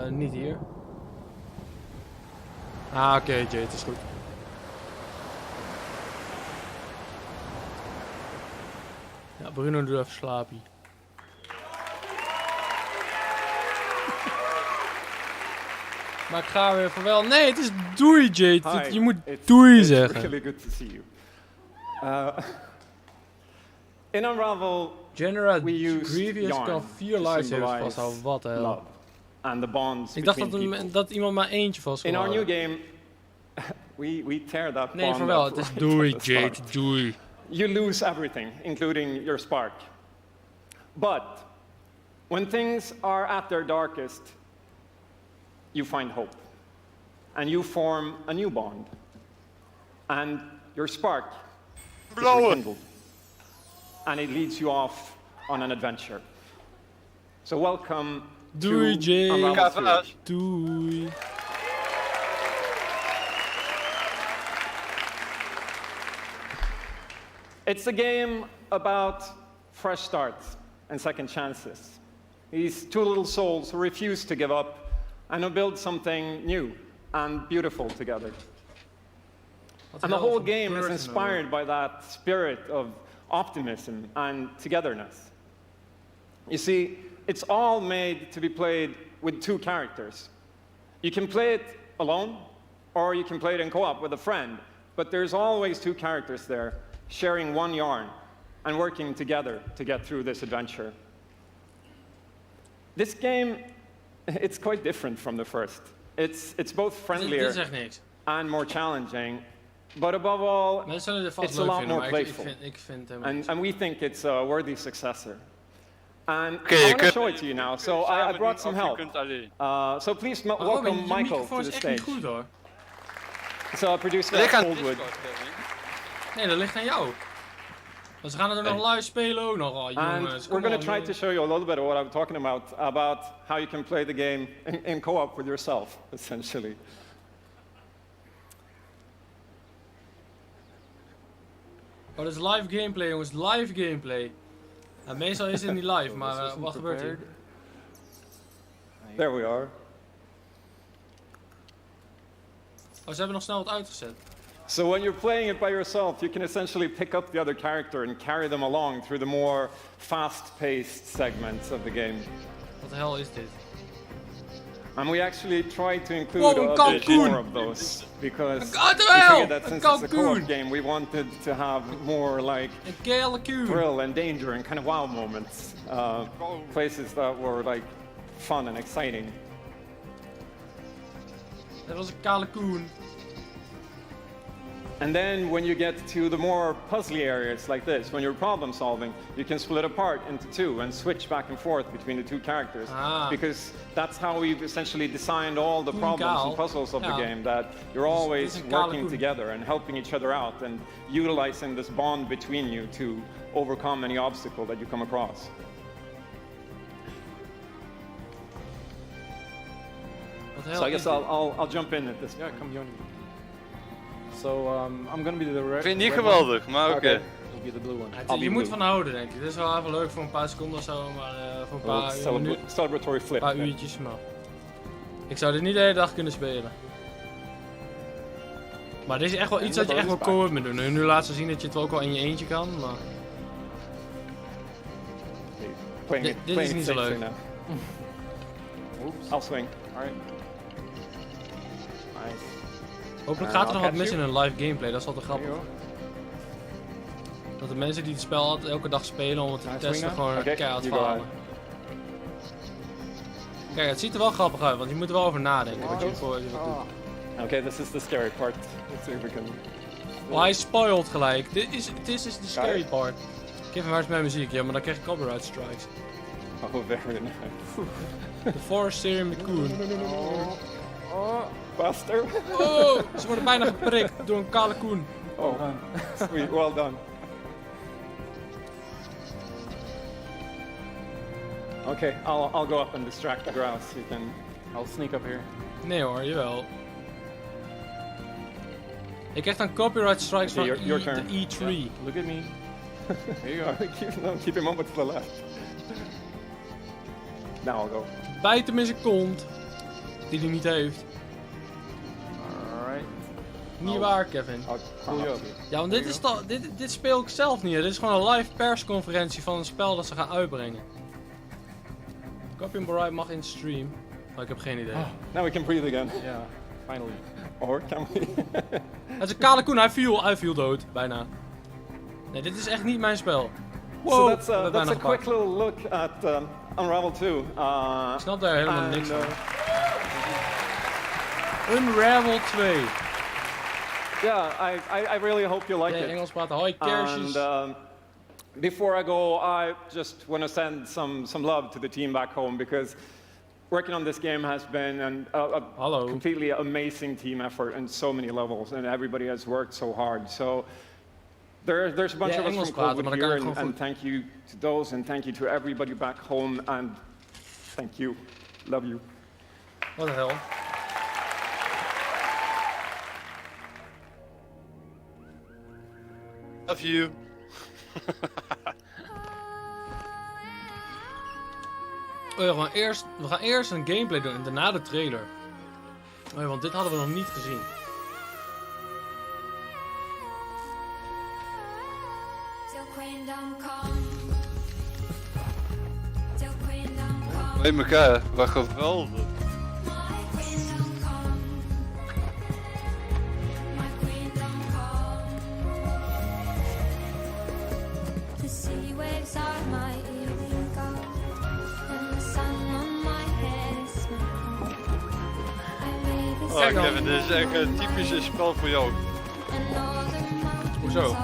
Speaker 2: Niet hier. Ah, oké, Jay, het is goed. Ja, Bruno doet even slapie. Maar ik ga weer van wel. Nee, het is doei, Jade. Je moet doei zeggen.
Speaker 15: Really good to see you. In Unravel,
Speaker 2: General
Speaker 15: we use
Speaker 2: Grievous kan 4 lives hebben vasthouden. Wat de hel.
Speaker 15: And the bonds
Speaker 2: Ik dacht dat iemand maar eentje vast kon
Speaker 15: In our
Speaker 2: houden.
Speaker 15: new game, we tear that
Speaker 2: Nee,
Speaker 15: bond
Speaker 2: voor wel.
Speaker 15: up
Speaker 2: Het is
Speaker 15: right
Speaker 2: doei,
Speaker 15: at the
Speaker 2: Jade.
Speaker 15: start.
Speaker 2: Doei.
Speaker 15: You lose everything, including your spark. But when things are at their darkest, you find hope. And you form a new bond. And your spark is rekindled. And it leads you off on an adventure. So welcome
Speaker 2: Doei,
Speaker 15: to
Speaker 2: Jade.
Speaker 15: Unravel 2.
Speaker 2: Doei.
Speaker 15: It's a game about fresh starts and second chances. These two little souls who refuse to give up and who build something new and beautiful together. And the whole game is inspired by that spirit of optimism and togetherness. You see, it's all made to be played with two characters. You can play it alone, or you can play it in co-op with a friend, but there's always two characters there, sharing one yarn and working together to get through this adventure. This game, it's quite different from the first. It's both friendlier and more challenging, but above all, it's a lot more playful. And we think it's a worthy successor. And I want to show it to you now, so I brought some help. So please welcome Michael to the stage. So our producer Coldwood.
Speaker 2: Nee, dat ligt aan jou. Dus we gaan het er nog live spelen ook nog. Oh, jongens,
Speaker 15: and we're going to try to show you a little bit of what I'm talking about how you can play the game in co-op with yourself, essentially.
Speaker 2: Oh, dat is live gameplay, jongens. Live gameplay. Nou, meestal is het niet live, maar wat gebeurt hier?
Speaker 15: There we are.
Speaker 2: Oh, ze hebben nog snel wat uitgezet.
Speaker 15: So when you're playing it by yourself, you can essentially pick up the other character and carry them along through the more fast-paced segments of the game.
Speaker 2: Wat de hel is dit?
Speaker 15: And we actually tried to include a bit more of those because we figured that since it's a co-op game, we wanted to have more like thrill and danger and kind of wow moments, places that were like fun and exciting.
Speaker 2: Dat was een kale koen.
Speaker 15: And then when you get to the more puzzly areas like this, when you're problem solving, you can split apart into two and switch back and forth between the two characters. Because that's how we've essentially designed all the problems and puzzles of the game, that you're always working together and helping each other out and utilizing this bond between you to overcome any obstacle that you come across. So I guess I'll jump in at this point.
Speaker 9: Yeah, come join me. So I'm gonna be the red.
Speaker 3: Ik vind het niet geweldig, maar oké.
Speaker 9: Be the blue one.
Speaker 2: Je moet van houden, denk ik. Dit is wel even leuk voor een paar seconden of zo, maar voor een paar
Speaker 15: celebratory flip.
Speaker 2: Een paar uurtjes, maar ik zou dit niet de hele dag kunnen spelen. Maar dit is echt wel iets dat je echt wel co-op moet doen. Nu laat ze zien dat je het ook wel in je eentje kan, maar dit is niet zo leuk.
Speaker 15: I'll swing.
Speaker 9: Alright.
Speaker 2: Hopelijk gaat er nog wat mis in een live gameplay, dat is altijd grappig. Dat de mensen die het spel altijd elke dag spelen om het te testen gewoon keihard falen. Kijk, het ziet er wel grappig uit, want je moet er wel over nadenken wat je ervoor doet.
Speaker 15: Okay, this is the scary part. Let's see if we can...
Speaker 2: Oh, hij spoilt gelijk. Dit is de scary part. Kevin, waar is mijn muziek? Ja, maar dan krijg je copyright strikes.
Speaker 15: Oh, very nice.
Speaker 2: De Forest Serum Coon.
Speaker 15: Buster.
Speaker 2: Oh, ze worden bijna geprikt door een kale koen.
Speaker 15: Oh, sweet, well done. Okay, I'll go up and distract the grouse. I'll sneak up here.
Speaker 2: Nee hoor, jawel. Je krijgt dan copyright strikes van
Speaker 15: your turn.
Speaker 2: de E3.
Speaker 15: Yeah. Look at me. Here you are. Keep him over to the left. Now I'll go.
Speaker 2: Bijt hem in zijn kont. Die hij niet heeft.
Speaker 15: Alright.
Speaker 2: Niet waar, Kevin. Ja, want dit speel ik zelf niet. Dit is gewoon een live persconferentie van een spel dat ze gaan uitbrengen. Copyright mag in stream. Maar ik heb geen idee.
Speaker 15: Oh, now we can breathe again. Yeah, finally. Or can we?
Speaker 2: Het is een kale koen, hij viel dood, bijna. Nee, dit is echt niet mijn spel. Wow,
Speaker 15: so that's a quick little look at Unravel 2.
Speaker 2: Ik snap daar helemaal niks van. Unravel 2.
Speaker 15: Yeah, I really hope you like it.
Speaker 2: Engels praten, hoi kersjes.
Speaker 15: And before I go, I just want to send some love to the team back home because working on this game has been a completely amazing team effort in so many levels, and everybody has worked so hard. So there's a bunch of us from Coldwood here, and thank you to those, and thank you to everybody back home, and thank you. Love you.
Speaker 2: What the hell?
Speaker 3: Love you.
Speaker 2: We gaan eerst een gameplay doen en daarna de trailer. Oh ja, want dit hadden we nog niet gezien.
Speaker 3: Bij elkaar, wat geweldig. Oh Kevin, dit is echt een typische spel voor jou.
Speaker 2: Hoezo?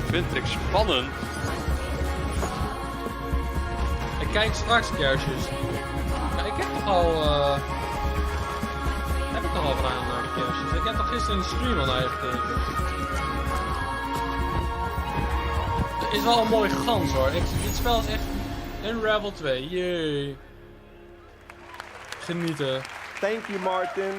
Speaker 3: Vind ik spannend.
Speaker 2: Ik kijk straks kersjes. Ja, ik heb toch al... heb ik toch al gedaan naar de kersjes. Ik heb toch gisteren in de stream al naar je gekeken. Het is wel een mooi gans hoor. Dit spel is echt Unravel 2. Yay. Genieten.
Speaker 16: Thank you Martin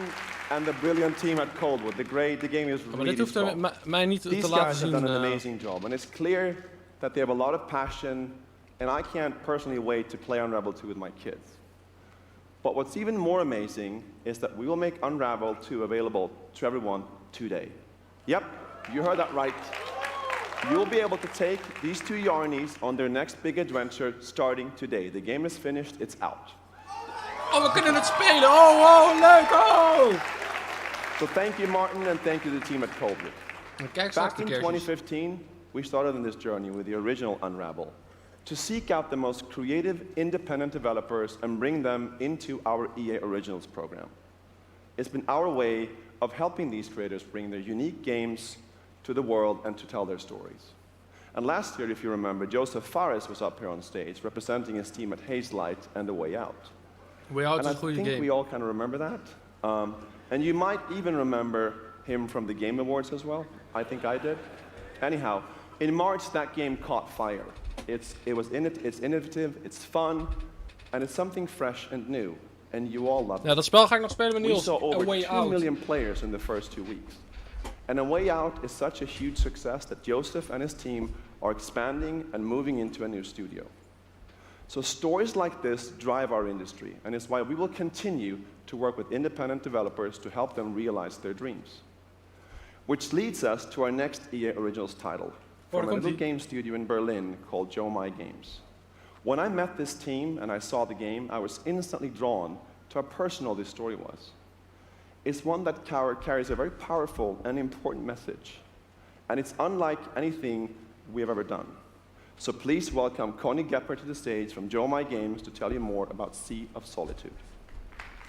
Speaker 16: and the brilliant team at Coldwood. The game is really
Speaker 2: dit hoeft mij niet te laten zien.
Speaker 16: These guys have done an amazing job, and it's clear that they have a lot of passion, and I can't personally wait to play Unravel 2 with my kids. But what's even more amazing is that we will make Unravel 2 available to everyone today. Yep, you heard that right. You'll be able to take these two Yarnies on their next big adventure starting today. The game is finished, it's out.
Speaker 2: Oh, we kunnen het spelen! Oh, leuk! Oh!
Speaker 16: So thank you Martin and thank you to the team at Coldwood. Back in 2015, we started on this journey with the original Unravel to seek out the most creative independent developers and bring them into our EA Originals program. It's been our way of helping these creators bring their unique games to the world and to tell their stories. And last year, if you remember, Joseph Fares was up here on stage representing his team at Hazelight and The Way Out.
Speaker 2: Way Out
Speaker 16: and
Speaker 2: is a goede game.
Speaker 16: I think we all kind of remember that. And you might even remember him from the Game Awards as well. I think I did. Anyhow, in March, that game caught fire. It's innovative, it's fun, and it's something fresh and new. And you all love it.
Speaker 2: Ja, dat spel ga ik nog spelen met Niels.
Speaker 16: We saw over
Speaker 2: A Way
Speaker 16: 2
Speaker 2: Out.
Speaker 16: million players in the first 2 weeks. And A Way Out is such a huge success that Joseph and his team are expanding and moving into a new studio. So stories like this drive our industry, and it's why we will continue to work with independent developers to help them realize their dreams. Which leads us to our next EA Originals title, from a little game studio in Berlin called Joe My Games. When I met this team and I saw the game, I was instantly drawn to how personal this story was. It's one that carries a very powerful and important message, and it's unlike anything we have ever done. So please welcome Connie Gepper to the stage from Joe My Games to tell you more about Sea of Solitude.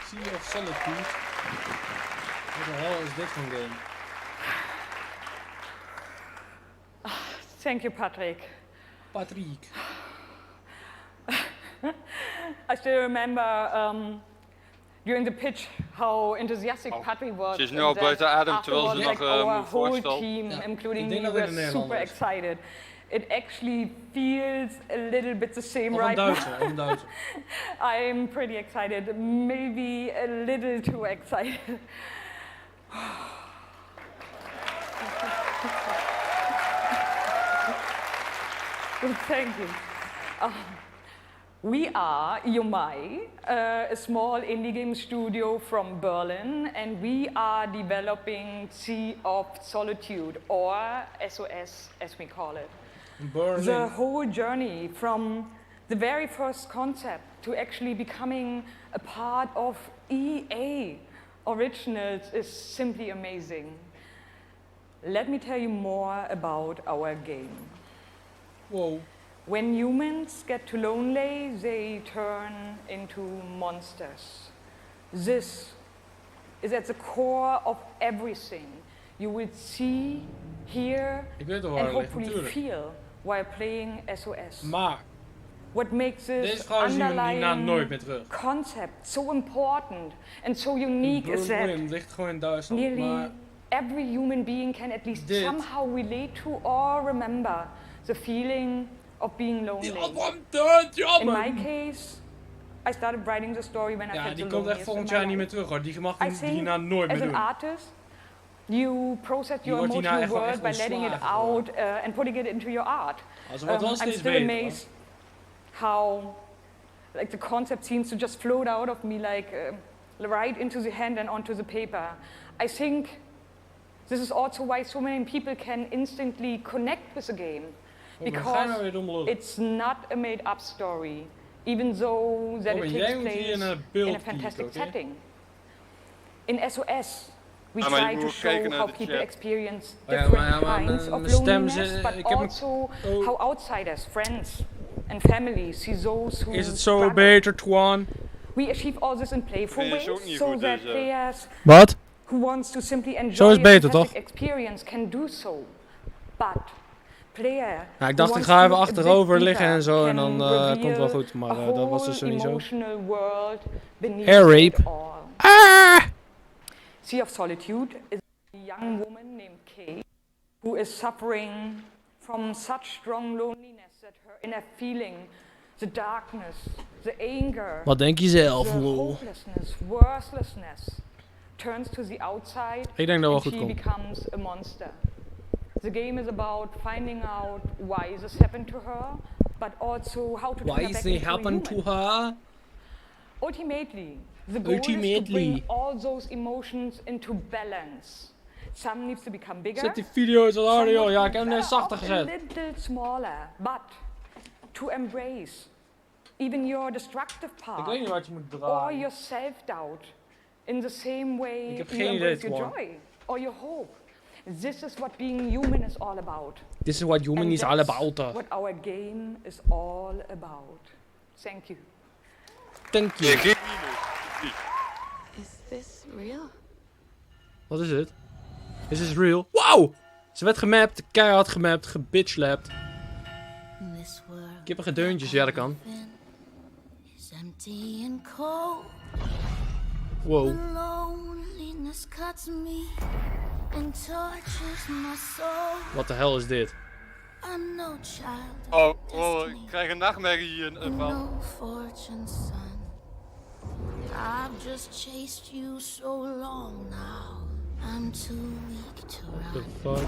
Speaker 2: Sea of Solitude? What the hell is this for a game?
Speaker 17: Thank you, Patrick.
Speaker 2: Patrick.
Speaker 17: I still remember during the pitch how enthusiastic Patrick was.
Speaker 3: Ze is nu al buiten adem terwijl ze nog
Speaker 17: our whole
Speaker 3: voorstelt.
Speaker 17: team, including me, were super excited. It actually feels a little bit the same right now. I'm pretty excited, maybe a little too excited. Thank you. We are Yomai, a small indie game studio from Berlin, and we are developing Sea of Solitude, or SOS as we call it.
Speaker 2: Berlin.
Speaker 17: The whole journey from the very first concept to actually becoming a part of EA Originals is simply amazing. Let me tell you more about our game.
Speaker 2: Whoa.
Speaker 17: When humans get too lonely, they turn into monsters. This is at the core of everything you will see, hear, and hopefully feel while playing SOS.
Speaker 2: Maar
Speaker 17: what makes this underlying concept so important and so unique is that nearly every human being can at least somehow relate to or remember the feeling of being lonely. In my case, I started writing the story when I felt the loneliest.
Speaker 2: Die komt echt volgend jaar niet meer terug hoor. Die mag hierna nooit meer doen.
Speaker 17: As an artist, you process your emotional world by letting it out and putting it into your art. I'm still amazed how like the concept seems to just float out of me like right into the hand and onto the paper. I think this is also why so many people can instantly connect with the game. Because it's not a made-up story, even though that it takes place in a fantastic setting. In SOS, we try to show how people experience different kinds of loneliness, but also how outsiders, friends, and families see those who
Speaker 2: Is het zo beter, Twan?
Speaker 17: We achieve all this in playful ways, so that players who wants to simply enjoy a fantastic experience can do so. But
Speaker 2: ja, ik dacht ik ga even achterover liggen en zo en dan komt het wel goed, maar dat was dus niet zo. Hair rape.
Speaker 17: Sea of Solitude is a young woman named Kate who is suffering from such strong loneliness that her inner feeling, the darkness, the anger,
Speaker 2: wat denk je zelf,
Speaker 17: the hopelessness, worthlessness turns to the outside and she becomes a monster. The game is about finding out why this happened to her, but also how to turn her back into a human. Ultimately, the goal is to bring all those emotions into balance. Some needs to become bigger.
Speaker 2: Zet die video's al harder, joh. Ja, ik heb hem net zachter gezet.
Speaker 17: A little smaller, but to embrace even your destructive part.
Speaker 2: Ik weet niet wat je moet draaien.
Speaker 17: Or your self-doubt in the same way
Speaker 2: ik heb
Speaker 17: you
Speaker 2: geen idee,
Speaker 17: embrace your joy or your hope. This is what being human is all about.
Speaker 2: This is what human is all about.
Speaker 17: What our game is all about. Thank you.
Speaker 2: Thank you.
Speaker 18: Is this real?
Speaker 2: Wat is het? Is this real? Wow! Ze werd gemapt, keihard gemapt, gebitchlapped. Kippige deuntjes, ja dat kan. Wow. Wat de hel is dit?
Speaker 3: Oh, ik krijg een nachtmerrie hier van.
Speaker 18: I've just chased you so long now. I'm too weak to run.
Speaker 2: The fuck?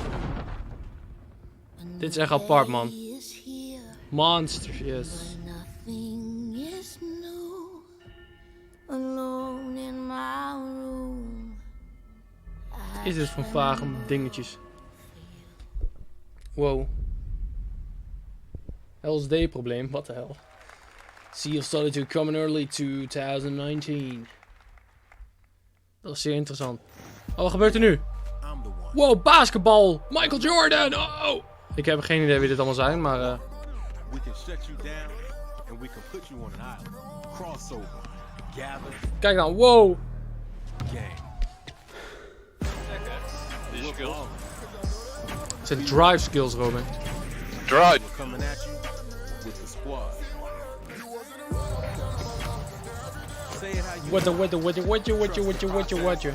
Speaker 2: Dit is echt apart, man. Monsters, yes.
Speaker 18: Nothing is new. Alone in my room.
Speaker 2: Is dit van vage dingetjes? Wow. LSD-probleem, wat de hel. Sea of Solitude coming early 2019. Dat is zeer interessant. Oh, wat gebeurt er nu? Wow, basketbal! Michael Jordan! Oh! Ik heb geen idee wie dit allemaal zijn, maar... Kijk dan, wow! Het zijn drive skills, Robin.
Speaker 3: Drive!
Speaker 2: What you.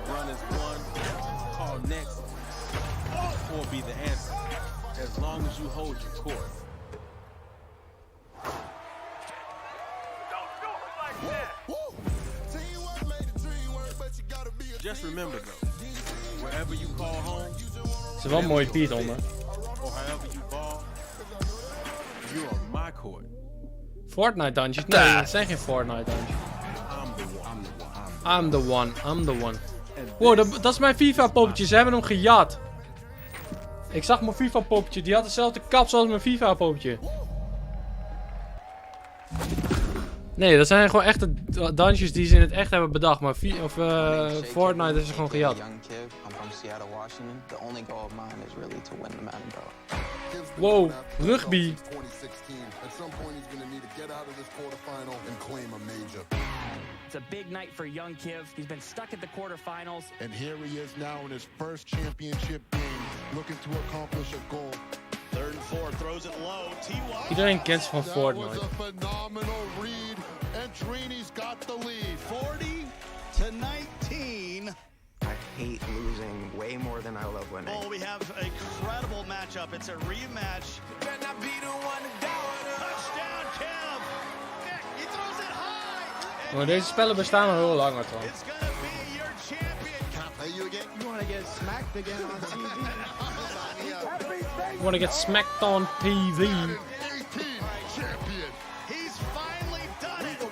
Speaker 19: Run is one, call next, or be the answer, as long as you hold your course. Just remember though, wherever you call home,
Speaker 2: is wel een mooi beat onder.
Speaker 19: or however you ball, you are my court.
Speaker 2: Fortnite dungeons? Nee, het zijn geen Fortnite dungeons. I'm the one. Wow, dat is mijn FIFA poppetje. Ze hebben hem gejat. Ik zag mijn FIFA poppetje. Die had dezelfde kap zoals mijn FIFA poppetje. Nee, dat zijn gewoon echte dungeons die ze in het echt hebben bedacht. Maar Fortnite is er gewoon gejat. Wow, rugby.
Speaker 20: It's a big night for young Kiv. He's been stuck at the quarterfinals.
Speaker 21: And here he is now in his first championship game, looking to accomplish a goal.
Speaker 19: 3rd and 4, throws it low.
Speaker 2: Iedereen kent ze van Fortnite.
Speaker 21: That was a phenomenal read, and Trini's got the lead.
Speaker 19: 40-19.
Speaker 22: I hate losing way more than I love winning.
Speaker 19: Oh, we have an incredible matchup. It's a rematch. Touchdown, Kev. He throws it high.
Speaker 2: Maar deze spellen bestaan al heel lang trouwens.
Speaker 19: It's gonna be your champion. Can I play you again?
Speaker 1: You want to get smacked again on TV?
Speaker 2: You want to get smacked on TV?
Speaker 19: He's finally done it.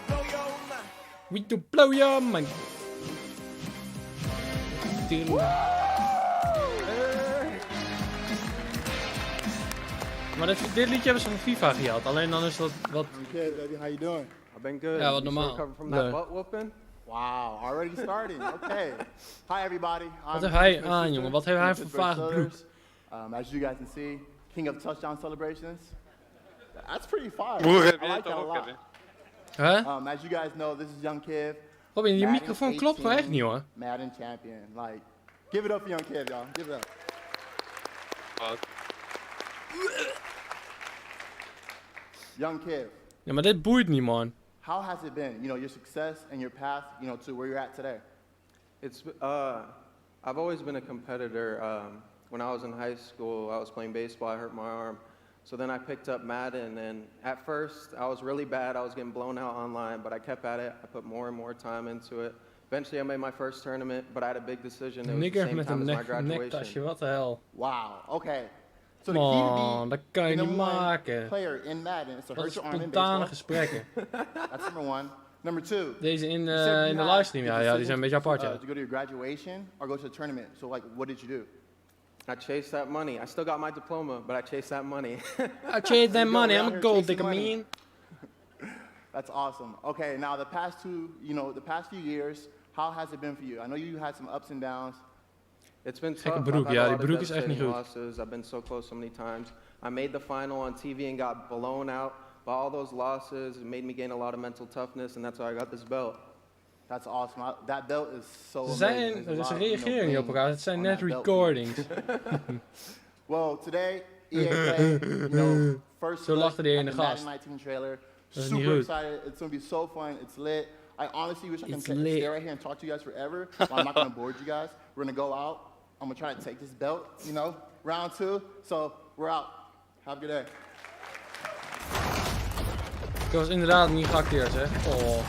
Speaker 2: We do blow your mind. Maar dit liedje hebben ze van FIFA gehad. Alleen dan is dat wat.
Speaker 23: Okay, baby, how you doing? I've been good.
Speaker 2: Ja, wat normaal.
Speaker 23: From that butt whooping? Wow, already starting. Okay. Hi everybody.
Speaker 2: Wat heeft hij aan, jongen? Wat heeft hij voor vage broek?
Speaker 23: As you guys can see, king of touchdown celebrations. That's pretty fire.
Speaker 3: Hoe
Speaker 23: I
Speaker 3: heb je
Speaker 23: like
Speaker 3: het
Speaker 23: that a
Speaker 3: ook,
Speaker 23: lot.
Speaker 2: Huh?
Speaker 23: As you guys know, this is Young Kiv.
Speaker 2: Robin, je microfoon klopt gewoon echt niet, hoor.
Speaker 23: Madden champion. Like, give it up for Young Kiv, y'all. Give it up. Young Kiv.
Speaker 2: Ja, maar dit boeit niet, man.
Speaker 23: How has it been? You know, your success and your path, you know, to where you're at today.
Speaker 24: It's I've always been a competitor. When I was in high school, I was playing baseball. I hurt my arm, so then I picked up Madden. And at first, I was really bad. I was getting blown out online, but I kept at it. I put more and more time into it. Eventually, I made my first tournament, but I had a big decision. It was the same time as my graduation.
Speaker 2: Wat de hel.
Speaker 23: Wow. Okay. So
Speaker 2: Man, dat kan je niet maken.
Speaker 23: Player in Madden is to hurt your arm in
Speaker 2: spontane gesprekken.
Speaker 23: That's number one. Number two.
Speaker 2: Deze in de livestream, ja, die zijn een beetje apart, ja.
Speaker 23: To go to your graduation or go to the tournament. So like, what did you do?
Speaker 24: I chased that money. I still got my diploma, but I chased that money.
Speaker 2: I chased that money. I'm a gold digger, man.
Speaker 23: That's awesome. Okay, now the past few years, how has it been for you? I know you had some ups and downs.
Speaker 24: It's been tough.
Speaker 2: Broek, ja, die broek is echt niet goed.
Speaker 24: Losses. I've been so close so many times. I made the final on TV and got blown out. But all those losses made me gain a lot of mental toughness, and that's why I got this belt.
Speaker 23: That's awesome. That belt is so amazing.
Speaker 2: Ze reageren niet op elkaar. Het zijn net recordings.
Speaker 23: Well, today, EA Play, you know, first
Speaker 2: zo lachte die ene gast.
Speaker 23: 19 trailer.
Speaker 2: Dat is
Speaker 23: Super
Speaker 2: niet goed.
Speaker 23: excited. It's going to be so fun. It's lit. I honestly wish I could stay right here and talk to you guys forever, but I'm not going to bore you guys. We're going to go out. I'm going to try to take this belt, you know, round 2. So, we're out. Have a good day.
Speaker 2: Ik was inderdaad niet geacteerd, hè. Oh.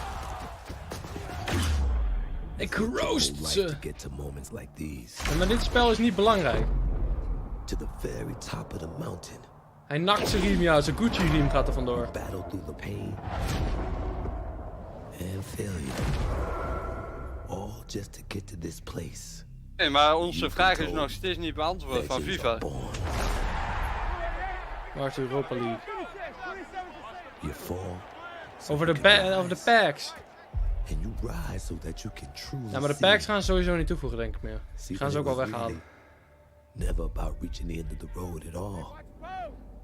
Speaker 2: Ik roast ze. Ja, maar dit spel is niet belangrijk.
Speaker 25: To the very top of the mountain.
Speaker 2: Hij nakt zijn riem, ja, zijn Gucci riem gaat er vandoor.
Speaker 25: Battle through the pain and failure. All just to get to this place.
Speaker 3: Nee, maar onze vraag is nog steeds niet beantwoord van FIFA.
Speaker 2: Waar is de Europa League?
Speaker 25: You fall.
Speaker 2: Over de packs.
Speaker 25: And you rise so that you can truly.
Speaker 2: Ja, maar de packs gaan ze sowieso niet toevoegen, denk ik meer. Die gaan ze ook wel weghalen.
Speaker 25: Never about reaching the end of the road at all.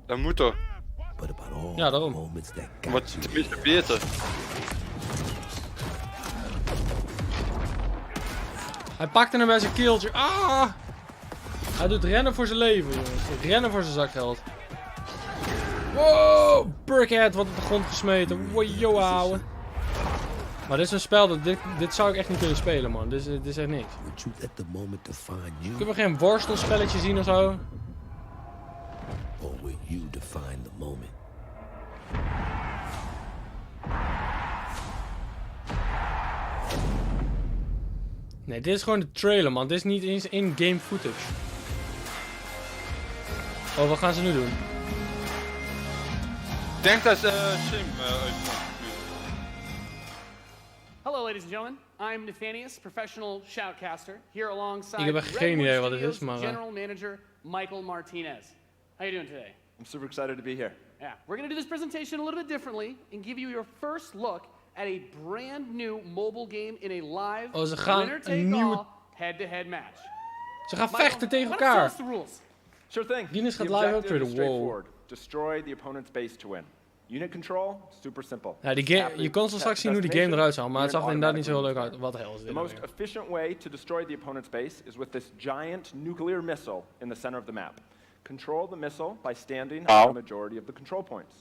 Speaker 3: Dat moet toch?
Speaker 25: But about all
Speaker 2: ja, daarom.
Speaker 25: Moments that got
Speaker 3: maar tenminste beter.
Speaker 2: Hij pakte hem bij zijn keeltje. Ah! Hij doet rennen voor zijn leven, jongens. Rennen voor zijn zakgeld. Wow! Burkhead wordt op de grond gesmeten. Wow, ouwe. Maar dit is een spel, dit zou ik echt niet kunnen spelen, man. Dit is echt niks. Kunnen we geen worstelspelletje zien of zo?
Speaker 25: Or will you define the moment?
Speaker 2: Nee, dit is gewoon de trailer, man. Dit is niet eens in-game footage. Oh, wat gaan ze nu doen?
Speaker 3: Ik denk dat ze Sim
Speaker 4: Hello, ladies and gentlemen. I'm Nathanius, professional shoutcaster, here alongside
Speaker 2: Ik heb echt geen idee wat het is, maar
Speaker 4: General Manager Michael Martinez. How you doing today?
Speaker 5: I'm super excited to be here.
Speaker 4: Yeah, we're going to do this presentation a little bit differently and give you your first look at a brand new mobile game in a live
Speaker 2: ze gaan
Speaker 4: winner-take-all head-to-head match.
Speaker 2: Ze gaan vechten tegen elkaar.
Speaker 5: Sure thing.
Speaker 2: Guinness gaat
Speaker 5: The
Speaker 2: live
Speaker 5: objective is
Speaker 2: optreden. Wow.
Speaker 5: straightforward. Destroy the opponent's base to win. Unit control, super simple.
Speaker 2: Ja, je kon straks zien hoe die game eruit zag, maar het zag er inderdaad niet zo heel leuk uit. Wat de hel is dit?
Speaker 5: The most efficient way to destroy the opponent's base is with this giant nuclear missile in the center of the map. Control the missile by standing on the majority of the control points.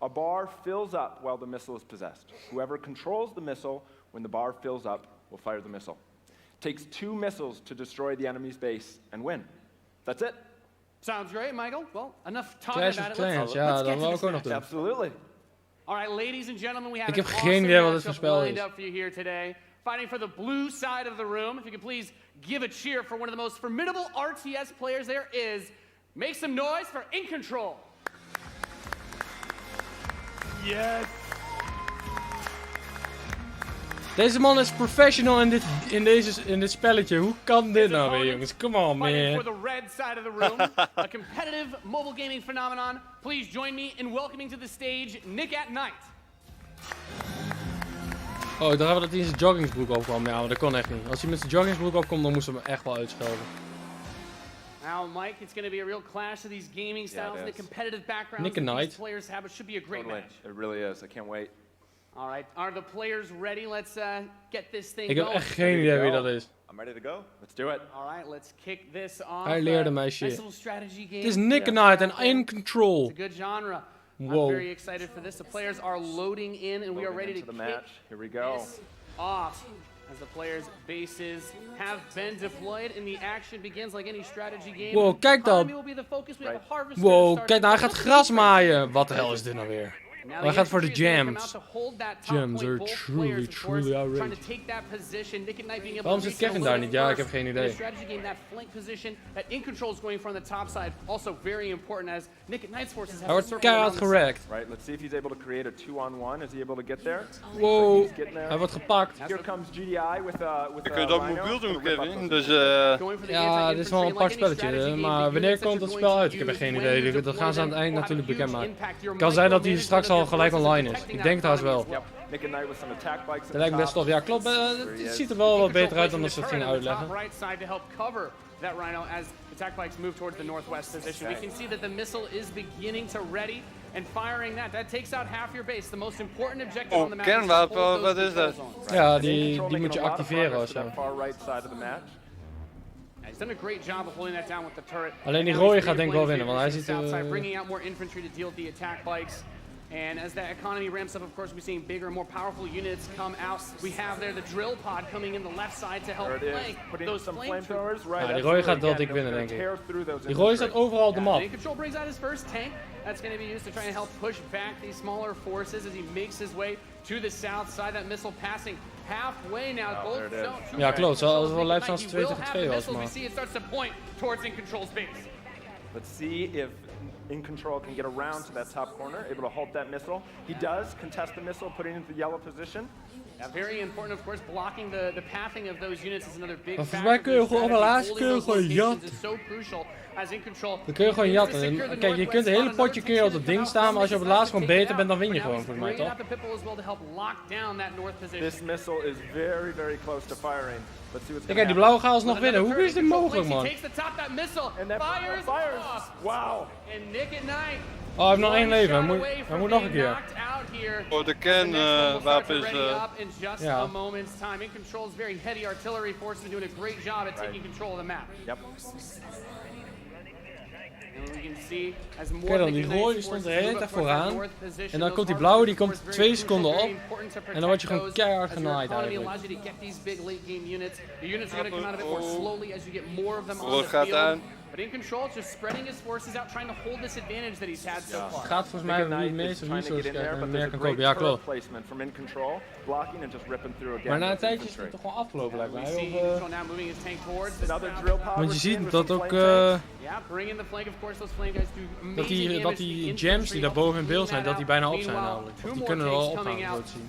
Speaker 5: A bar fills up while the missile is possessed. Whoever controls the missile when the bar fills up will fire the missile. It takes 2 missiles to destroy the enemy's base and win. That's it.
Speaker 4: Sounds great, Michael. Well, enough talking
Speaker 2: Clash
Speaker 4: about
Speaker 2: of
Speaker 4: it.
Speaker 2: Clans, ja, dat wil ik ook nog doen.
Speaker 5: Absolutely.
Speaker 4: All right, ladies and gentlemen, we have
Speaker 2: Ik heb
Speaker 4: an
Speaker 2: geen
Speaker 4: awesome
Speaker 2: idee wat dit voor
Speaker 4: matchup
Speaker 2: spel
Speaker 4: lined
Speaker 2: is.
Speaker 4: up for you here today. Fighting for the blue side of the room. If you could please give a cheer for one of the most formidable RTS players there is. Make some noise for In Control.
Speaker 5: Yes.
Speaker 2: Deze man is professional in dit spelletje. Hoe kan dit nou weer, jongens? Come on,
Speaker 4: Fighting
Speaker 2: man.
Speaker 4: for the red side of the room, a competitive mobile gaming phenomenon. Please join me in welcoming to the stage Nick at Night.
Speaker 2: Oh, ik dacht even dat hij in zijn joggingsbroek opkwam. Ja, maar dat kon echt niet. Als hij met zijn joggingsbroek opkomt, dan moesten we hem echt wel uitschelden.
Speaker 4: Now, Mike, it's going to be a real clash of these gaming styles and the competitive backgrounds
Speaker 2: Nick and
Speaker 4: that these
Speaker 2: Night.
Speaker 4: players have. It should be a great match.
Speaker 5: It really is. I can't wait.
Speaker 4: All right, are the players ready? Let's get this thing
Speaker 2: Ik heb
Speaker 4: going.
Speaker 2: echt geen idee wie dat is.
Speaker 5: I'm ready to go. Let's do it.
Speaker 4: All right, let's kick this off.
Speaker 2: Hij leerde mij
Speaker 4: Nice
Speaker 2: shit.
Speaker 4: little strategy game.
Speaker 2: Het is Nick and Night en In Control.
Speaker 4: It's a good genre.
Speaker 2: Wow.
Speaker 4: I'm very excited for this. The players are loading in, and we are ready to
Speaker 5: the
Speaker 4: kick
Speaker 5: match. Here we go.
Speaker 4: this off. As the players' bases have been deployed and the action begins like any strategy game.
Speaker 2: Wow, kijk dan.
Speaker 4: Economy will be the focus. We have a harvester
Speaker 2: Wow,
Speaker 4: starting
Speaker 2: kijk nou, hij
Speaker 4: to
Speaker 2: gaat
Speaker 4: look
Speaker 2: gras
Speaker 4: for
Speaker 2: maaien. Wat de hel is dit nou weer?
Speaker 4: Now
Speaker 2: Hij
Speaker 4: the
Speaker 2: gaat voor de
Speaker 4: infantry is gonna come
Speaker 2: jams.
Speaker 4: out to hold that top
Speaker 2: Jams
Speaker 4: point.
Speaker 2: are
Speaker 4: Both
Speaker 2: truly,
Speaker 4: players, of
Speaker 2: truly
Speaker 4: course,
Speaker 2: outrageous.
Speaker 4: trying to take that position. Nick and Knight being able
Speaker 2: Waarom
Speaker 4: to
Speaker 2: zit
Speaker 4: make
Speaker 2: Kevin
Speaker 4: some
Speaker 2: daar niet? Ja, ik
Speaker 4: first
Speaker 2: heb geen
Speaker 4: in a
Speaker 2: idee.
Speaker 4: strategy game, that flank position that In Control is going for on the top side, also very important as Nick and Knight's forces have
Speaker 2: Hij wordt keihard gerekt.
Speaker 5: Right, let's see if he's able to create a 2-on-1. Is he able to get there?
Speaker 2: Wow, hij wordt gepakt.
Speaker 5: Here comes GDI with
Speaker 3: Je kunt dat mobiel doen, Kevin. Dus
Speaker 2: ja, dit is wel een apart spelletje. Maar wanneer komt het spel uit? Ik heb er geen idee. Dat gaan ze aan het eind natuurlijk bekendmaken. Het kan zijn dat hij straks al gelijk online is. Ik denk trouwens wel. Dat lijkt me best tof. Ja, klopt. Het ziet er wel wat beter uit dan als ze het gingen uitleggen.
Speaker 4: That Rhino as attack bikes move towards the northwest position. We can see that the missile is beginning to ready and firing that takes out half your base. The most important objective on the map.
Speaker 3: Kernwapen, wat is dat?
Speaker 2: Ja, die moet je activeren of zo.
Speaker 4: He's done a great job of holding that down with the turret.
Speaker 2: Alleen die rode gaat denk ik wel winnen, want hij ziet
Speaker 4: bringing out more infantry to deal with the attack bikes. And as that economy ramps up, of course, we're seeing bigger and more powerful units come out. We have there the drill pod coming in the left side to help flank those flamethrowers.
Speaker 2: Ja, die rode gaat wel dik winnen, denk ik. Die rode staat overal op de map.
Speaker 4: In Control brings out his first tank. That's going to be used to try and help push back these smaller forces as he makes his way to the south side. That missile passing halfway now.
Speaker 2: Ja, klopt. Zoals het wel lijkt als 2 tegen 2 was, maar...
Speaker 4: We see it starts to point towards In Control's base.
Speaker 5: Let's see if In Control can get around to that top corner, able to halt that missile. He does contest the missile, putting it into the yellow position.
Speaker 4: Yeah, very important, of course, blocking the pathing of those units is another big
Speaker 2: Maar
Speaker 4: factor.
Speaker 2: volgens mij kun je gewoon op de laatste kun je gewoon jatten.
Speaker 4: So crucial as In Control.
Speaker 2: Dan kun je gewoon jatten. Kijk, je kunt het hele potje kun je op dat ding staan, maar als je op het laatst gewoon beter bent, dan win je gewoon, volgens mij, toch?
Speaker 5: This missile is very, very close to firing. Let's see what's
Speaker 2: Kijk, die blauwe gaat alsnog winnen. Hoe is dit mogelijk, man?
Speaker 5: Wow.
Speaker 2: Oh, hij heeft nog 1 leven. Hij moet nog een keer.
Speaker 3: Oh, de kernwapen is...
Speaker 2: Ja.
Speaker 4: In Control's very heady artillery forces doing a great job at taking control of the map.
Speaker 5: Yep.
Speaker 2: Kijk dan, die rode stond de hele tijd vooraan. En dan komt die blauwe, die komt 2 seconden op. En dan word je gewoon keihard genaaid eigenlijk.
Speaker 3: Gaat aan.
Speaker 4: But in control, just spreading his forces out, trying to hold this advantage that he's had so far.
Speaker 2: Het gaat volgens mij om wie het meeste resources krijgt en meer kan kopen. Ja, klopt. Maar na een tijdje is het toch gewoon afgelopen, lijkt mij. Want je ziet dat ook... dat die gems die daar boven in beeld zijn, dat die bijna op zijn namelijk. Die kunnen er wel opgaan, zo te zien.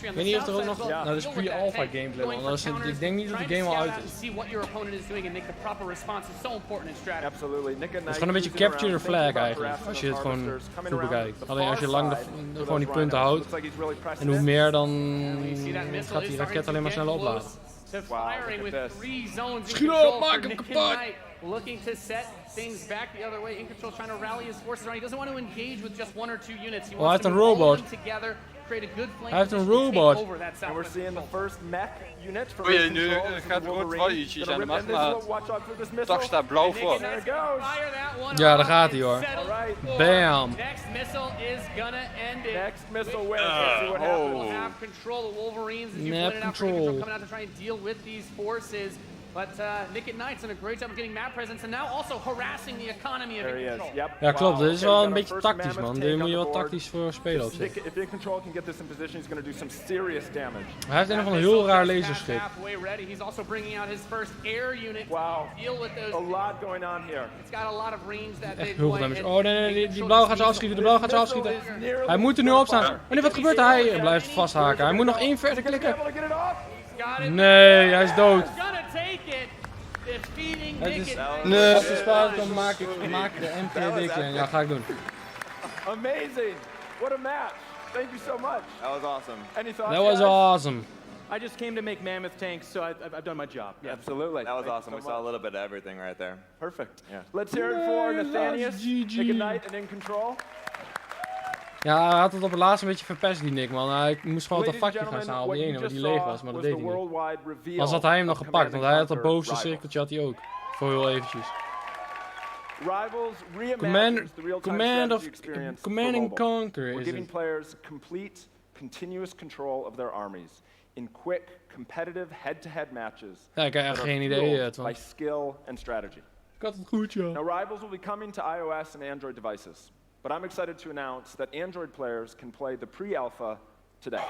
Speaker 2: Ik weet niet of er ook nog... Nou, dat is pre-alpha gameplay, want ik denk niet dat de game al uit is. Het is gewoon een beetje capture the flag eigenlijk, als je het gewoon goed bekijkt. Alleen als je lang gewoon die punten houdt, en hoe meer dan gaat die raket alleen maar sneller opladen. Schiet op, maak hem kapot!
Speaker 4: Looking to set things back the other way. In control, trying to rally his forces around. He doesn't want to engage with just 1 or 2 units. He wants to move all of them together, create a good flank.
Speaker 2: Hij heeft een robot.
Speaker 5: And we're seeing the first mech unit from
Speaker 3: Oei, nu gaat rood wel ietsjes aan de macht, maar toch staat blauw voor.
Speaker 2: Ja, daar gaat hij hoor. Bam!
Speaker 4: Next missile is gonna end it.
Speaker 5: Next missile wins. Let's see what happens.
Speaker 4: We'll have control. The Wolverines, as you pointed out, coming out to try and deal with these forces. But Nick Knight's done a great job of getting map presence and now also harassing the economy of In Control.
Speaker 5: Yep.
Speaker 2: Ja, klopt. Dit is wel een beetje tactisch, man. Daar moet je wel tactisch voor spelen op zich.
Speaker 5: If In Control can get this in position, he's going to do some serious damage.
Speaker 2: Hij heeft een heel raar laserschip.
Speaker 4: He's also bringing out his first air unit.
Speaker 5: Wow.
Speaker 4: Deal with those.
Speaker 5: A lot going on here.
Speaker 4: It's got a lot of range that
Speaker 2: echt heel veel damage. Oh nee, die blauw gaat ze afschieten. De blauw gaat ze afschieten. Hij moet er nu op staan. Oh nee, wat gebeurt er? Hij blijft vasthaken. Hij moet nog 1 verder klikken. Nee, hij is dood. Het is, nee. Als je spaart, dan maak de MGHD clan. Ja, ga ik doen.
Speaker 5: Amazing! What a match! Thank you so much.
Speaker 7: That was awesome.
Speaker 5: Any thoughts?
Speaker 2: That was awesome.
Speaker 8: I just came to make mammoth tanks, so I've done my job.
Speaker 5: Yeah, absolutely.
Speaker 7: That was awesome. We saw a little bit of everything right there.
Speaker 5: Perfect. Yeah. Let's hear it for Nathanius, Nick Knight, and In Control.
Speaker 2: Ja, hij had het op het laatst een beetje verpest, die Nick, man. Hij moest gewoon dat vakje gaan staan op die ene, waar die leeg was, maar dat deed hij niet. Anders had hij hem nog gepakt, want hij had dat bovenste cirkeltje had hij ook. Voor heel eventjes. Command and Conquer is
Speaker 5: We're giving players complete, continuous control of their armies in quick, competitive head-to-head matches.
Speaker 2: Ja, ik heb echt geen idee
Speaker 5: by skill and strategy.
Speaker 2: Ik had het goed, ja.
Speaker 5: Now, Rivals will be coming to iOS and Android devices. But I'm excited to announce that Android players can play the pre-alpha today.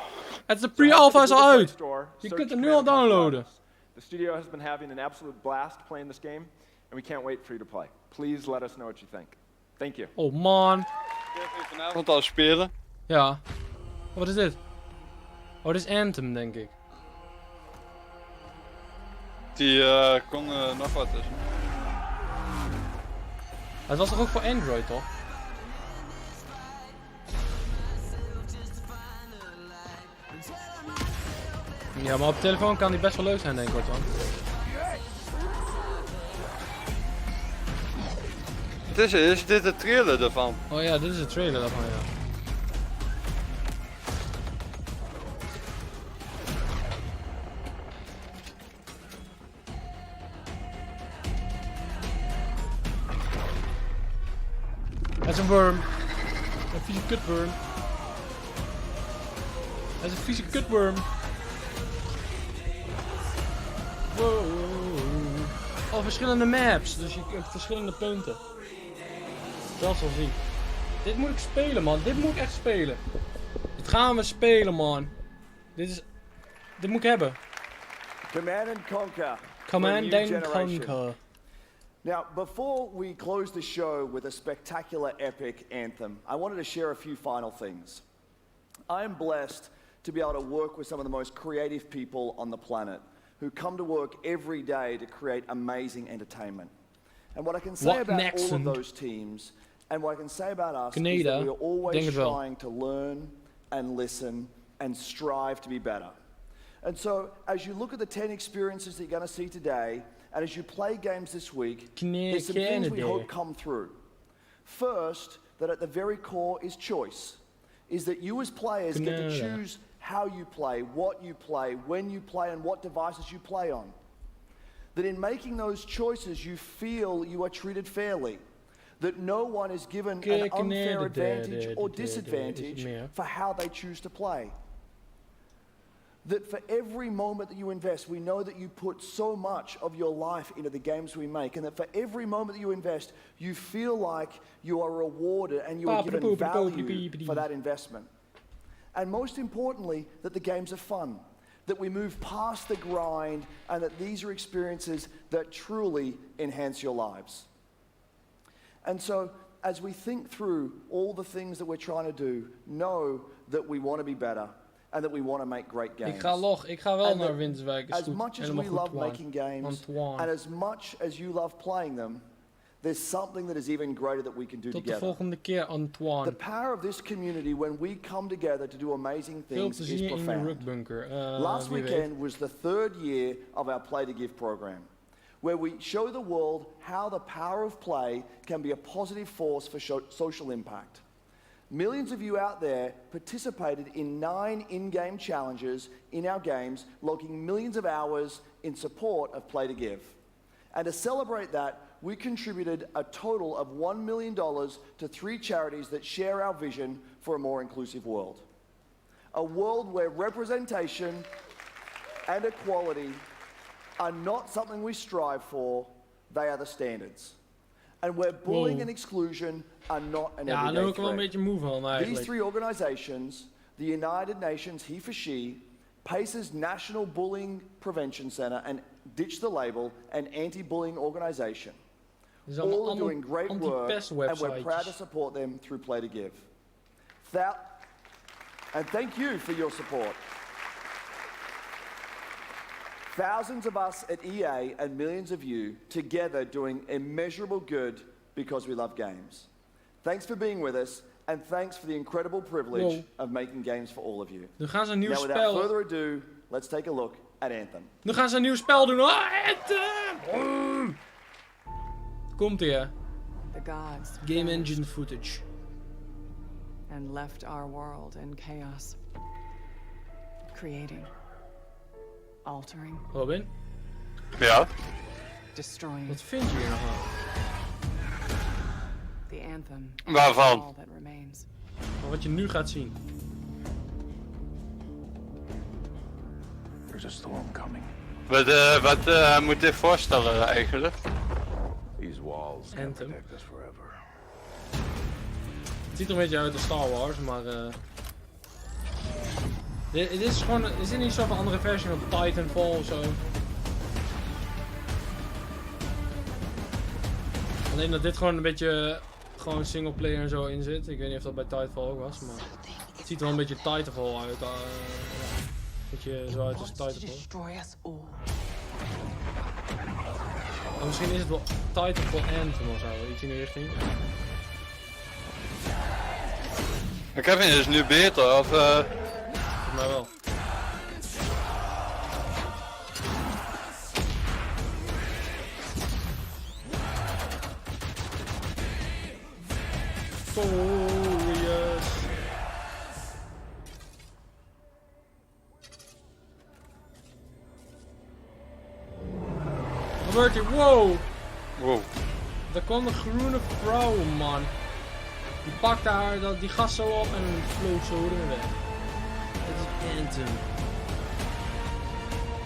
Speaker 2: Het is de pre-alpha is al uit. Je kunt hem nu al downloaden.
Speaker 5: The studio has been having an absolute blast playing this game, and we can't wait for you to play. Please let us know what you think. Thank you.
Speaker 2: Oh man.
Speaker 3: Vanavond al spelen.
Speaker 2: Ja. Wat is dit? Oh, dit is Anthem, denk ik.
Speaker 3: Die kon nog wat tussen.
Speaker 2: Het was toch ook voor Android, toch? Ja, maar op telefoon kan die best wel leuk zijn, denk ik, hoor, man.
Speaker 3: Is dit de trailer ervan?
Speaker 2: Oh ja, dit is de trailer daarvan, ja. Het is een worm. Een vieze kutworm. Het is een vieze kutworm. Wow. Oh, verschillende maps. Dus je hebt verschillende punten. Dat is wel ziek. Dit moet ik spelen, man. Dit moet ik echt spelen. Dit gaan we spelen, man. Dit moet ik hebben.
Speaker 10: Command and Conquer.
Speaker 2: Command and Conquer.
Speaker 10: Now, before we close the show with a spectacular epic anthem, I wanted to share a few final things. I am blessed to be able to work with some of the most creative people on the planet who come to work every day to create amazing entertainment. And what I can say about all of those teams, and what I can say about us, is that we are always trying to learn and listen and strive to be better. And so, as you look at the 10 experiences that you're going to see today, and as you play games this week, there's some things we hope come through. First, that at the very core is choice. Is that you as players get to choose how you play, what you play, when you play, and what devices you play on. That in making those choices, you feel you are treated fairly. That no one is given an unfair advantage or disadvantage for how they choose to play. That for every moment that you invest, we know that you put so much of your life into the games we make, and that for every moment that you invest, you feel like you are rewarded and you are given value for that investment. And most importantly, that the games are fun, that we move past the grind, and that these are experiences that truly enhance your lives. And so, as we think through all the things that we're trying to do, know that we want to be better. And that we want to make great games.
Speaker 2: Ik ga wel naar Winterswijk.
Speaker 10: As much as we love making games, and as much as you love playing them, there's something that is even greater that we can do
Speaker 2: Tot
Speaker 10: together.
Speaker 2: de volgende keer, Antoine.
Speaker 10: The power of this community when we come together to do amazing things is profound. Last weekend was the 3rd year of our Play to Give program, where we show the world how the power of play can be a positive force for social impact. Millions of you out there participated in 9 in-game challenges in our games, logging millions of hours in support of Play to Give. And to celebrate that, we contributed a total of $1 million to 3 charities that share our vision for a more inclusive world. A world where representation and equality are not something we strive for, they are the standards. And where bullying and exclusion are not an everyday threat. These 3 organizations, the United Nations He for She, PACE's National Bullying Prevention Center, and Ditch the Label, an anti-bullying organization, all are doing great work, and we're proud to support them through Play to Give. And thank you for your support. Thousands of us at EA and millions of you together doing immeasurable good because we love games. Thanks for being with us, and thanks for the incredible privilege of making games for all of you.
Speaker 2: Nu gaan ze een nieuw
Speaker 10: now,
Speaker 2: spel.
Speaker 10: Without further ado, let's take a look at Anthem.
Speaker 2: Nu gaan ze een nieuw spel doen. Oh, Anthem! Komt-ie, hè? Game engine footage.
Speaker 6: And left our world in chaos. Creating. Altering.
Speaker 2: Robin?
Speaker 3: Ja?
Speaker 6: Destroying.
Speaker 2: Wat vind je hier nog aan?
Speaker 6: The anthem.
Speaker 3: Waarvan?
Speaker 6: All that remains.
Speaker 2: Wat je nu gaat zien.
Speaker 11: There's a storm coming.
Speaker 3: Wat moet dit voorstellen eigenlijk?
Speaker 11: These walls can't protect us forever.
Speaker 2: Het ziet er een beetje uit als Star Wars, maar dit is gewoon, is dit niet zo'n andere versie van Titanfall of zo? Alleen dat dit gewoon een beetje gewoon singleplayer en zo in zit. Ik weet niet of dat bij Titanfall ook was, maar het ziet er wel een beetje Titanfall uit. Beetje zo uit als Titanfall. Oh, misschien is het wel Titanfall Anthem of zo, iets in die richting.
Speaker 3: Kevin is nu beter, of
Speaker 2: Volgens mij wel. Glorious. Wat gebeurt hier? Wow!
Speaker 3: Wow.
Speaker 2: Daar kwam een groene vrouw, man. Die pakte haar, die gas zo op en vloog zo weer weg. Het is Anthem.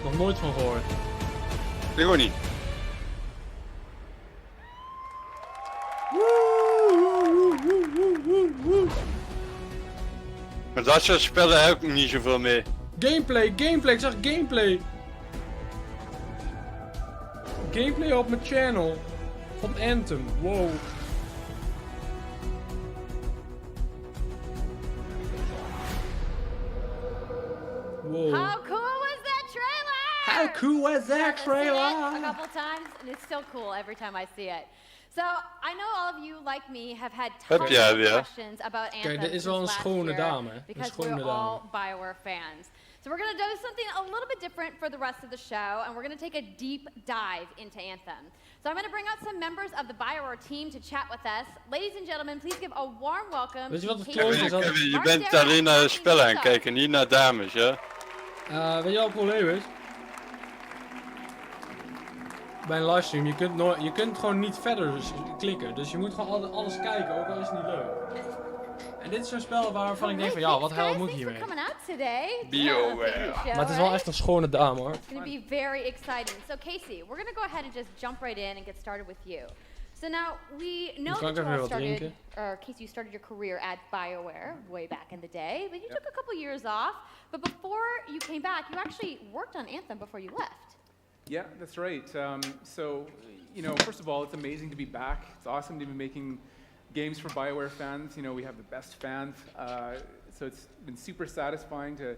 Speaker 2: Nog nooit van gehoord.
Speaker 3: Ik ook niet. Maar dat soort spellen heb ik niet zoveel mee.
Speaker 2: Gameplay, ik zag gameplay. Gameplay op mijn channel. Van Anthem, wow. Whoa.
Speaker 12: How cool was that trailer?
Speaker 2: How cool was that trailer?
Speaker 12: I've seen it a couple times, and it's still cool every time I see it. So, I know all of you, like me, have had tons of questions about Anthem.
Speaker 2: Kijk, dit is wel een schone dame.
Speaker 12: Because we're all BioWare fans. So we're going to do something a little bit different for the rest of the show, and we're going to take a deep dive into Anthem. So I'm going to bring out some members of the BioWare team to chat with us. Ladies and gentlemen, please give a warm welcome to
Speaker 3: Kevin, je bent alleen naar de spellen aan het kijken, niet naar dames, ja?
Speaker 2: Weet je wat het probleem is? bij een livestream, je kunt gewoon niet verder klikken. Dus je moet gewoon altijd alles kijken, ook al is het niet leuk. En dit is zo'n spel waarvan ik denk van, ja, wat hel moet ik hiermee?
Speaker 3: BioWare.
Speaker 2: Maar het is wel echt een schone dame, hoor.
Speaker 12: It's going to be very exciting. So Casey, we're going to go ahead and just jump right in and get started with you. So now, we know that you all started, or Casey, you started your career at BioWare way back in the day, but you took a couple years off. But before you came back, you actually worked on Anthem before you left.
Speaker 9: Yeah, that's right. So, you know, first of all, it's amazing to be back. It's awesome to be making games for BioWare fans. You know, we have the best fans. So it's been super satisfying to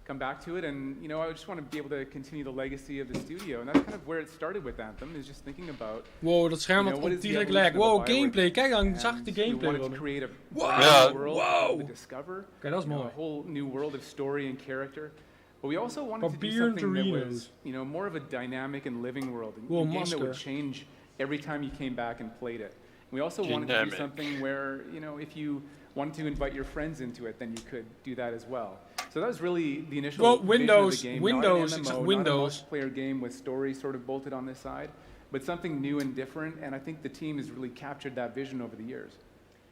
Speaker 9: come back to it. And, you know, I just want to be able to continue the legacy of the studio. And that's kind of where it started with Anthem, is just thinking about...
Speaker 2: Wow, dat scherm had ontiegelijk lag. Wow, gameplay. Kijk, dan zag ik de gameplay.
Speaker 9: We wanted to create
Speaker 2: a
Speaker 9: world to discover.
Speaker 2: Kijk, dat is mooi.
Speaker 9: A whole new world of story and character. But we also wanted to do something that was, you know, more of a dynamic and living world. A game that would change every time you came back and played it. We also wanted to do something where, you know, if you wanted to invite your friends into it, then you could do that as well. So that was really the initial vision of the game.
Speaker 2: Windows,
Speaker 9: not a multiplayer game with story sort of bolted on this side, but something new and different. And I think the team has really captured that vision over the years.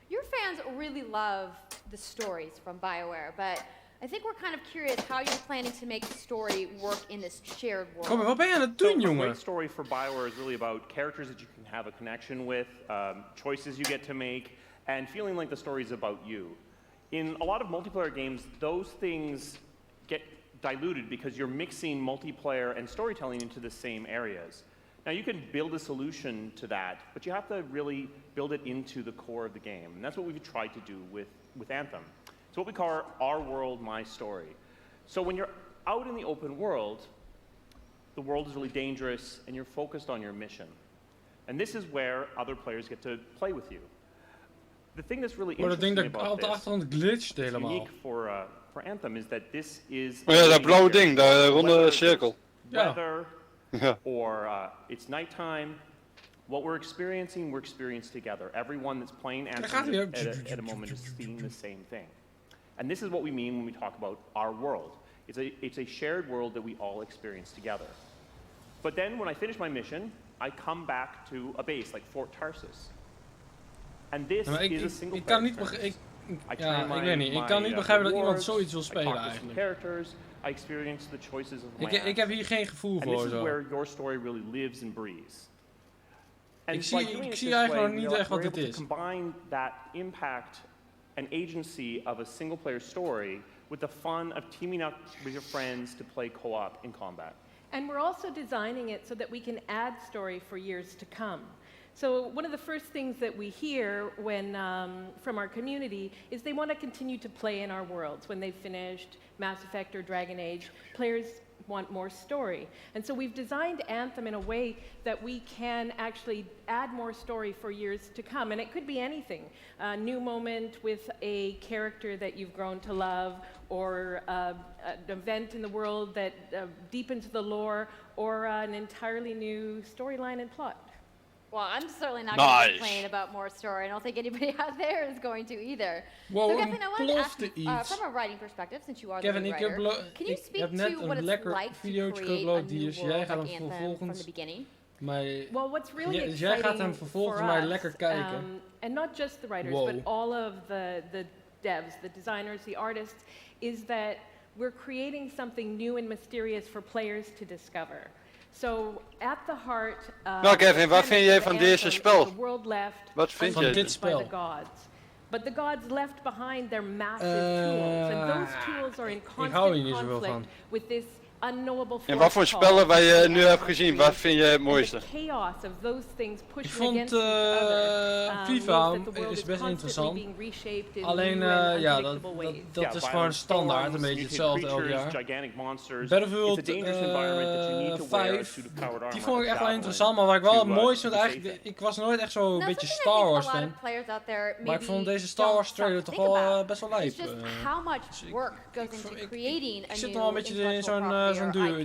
Speaker 12: Your fans really love the stories from BioWare, but I think we're kind of curious how you're planning to make the story work in this shared world.
Speaker 2: Kom, wat ben je aan het doen, jongen?
Speaker 13: A great story for BioWare is really about characters that you can have a connection with, choices you get to make, and feeling like the story is about you. In a lot of multiplayer games, those things get diluted because you're mixing multiplayer and storytelling into the same areas. Now you can build a solution to that, but you have to really build it into the core of the game. And that's what we've tried to do with Anthem. It's what we call our world, my story. So when you're out in the open world, the world is really dangerous and you're focused on your mission. And this is where other players get to play with you. The thing that's really interesting about this, unique for Anthem, is that this is
Speaker 3: dat blauwe ding, de ronde cirkel.
Speaker 13: Weather, or it's nighttime. What we're experiencing together. Everyone that's playing Anthem at a moment is seeing the same thing. And this is what we mean when we talk about our world. It's a shared world that we all experience together. But then when I finish my mission, I come back to a base like Fort Tarsus. And this is a single player experience.
Speaker 2: Ik kan niet begrijpen dat iemand zoiets wil spelen eigenlijk.
Speaker 13: I experience the choices of
Speaker 2: ik heb hier geen gevoel voor.
Speaker 13: And this is where your story really lives and breathes.
Speaker 2: Ik zie eigenlijk nog niet echt wat het is.
Speaker 13: Combine that impact and agency of a single player story with the fun of teaming up with your friends to play co-op in combat.
Speaker 14: And we're also designing it so that we can add story for years to come. So one of the first things that we hear when, from our community is they want to continue to play in our worlds. When they've finished Mass Effect or Dragon Age, players want more story. And so we've designed Anthem in a way that we can actually add more story for years to come. And it could be anything. A new moment with a character that you've grown to love, or an event in the world that deepens the lore, or an entirely new storyline and plot.
Speaker 12: Well, I'm certainly not going to complain about more story. I don't think anybody out there is going to either.
Speaker 2: Wow,
Speaker 12: so, Kevin, I wanted to ask you, from a writing perspective, since you are the writer, can you speak to what it's like to create a new world like Anthem from the beginning?
Speaker 14: Well, what's really
Speaker 2: exciting jij gaat hem vervolgens mij lekker kijken.
Speaker 14: And not just the writers, but all of the devs, the designers, the artists, is that we're creating something new and mysterious for players to discover. So at the heart,
Speaker 3: nou Kevin, wat vind jij van deze spel?
Speaker 14: Wat
Speaker 3: vind jij van dit
Speaker 14: spel? But the gods left behind their massive tools, and those tools are in constant conflict with this unknowable force.
Speaker 3: En wat voor spellen waar je nu hebt gezien, wat vind je het mooiste?
Speaker 14: Ik
Speaker 2: vond Fifa is best interessant. Alleen ja, dat is gewoon standaard, een beetje hetzelfde elk jaar. Battlefield 5, die vond ik echt wel interessant, maar waar ik wel het mooiste vind eigenlijk, ik was nooit echt zo'n beetje Star Wars fan. Maar ik vond deze Star Wars trailer toch wel best wel lijp. Ik zit nog wel een beetje in zo'n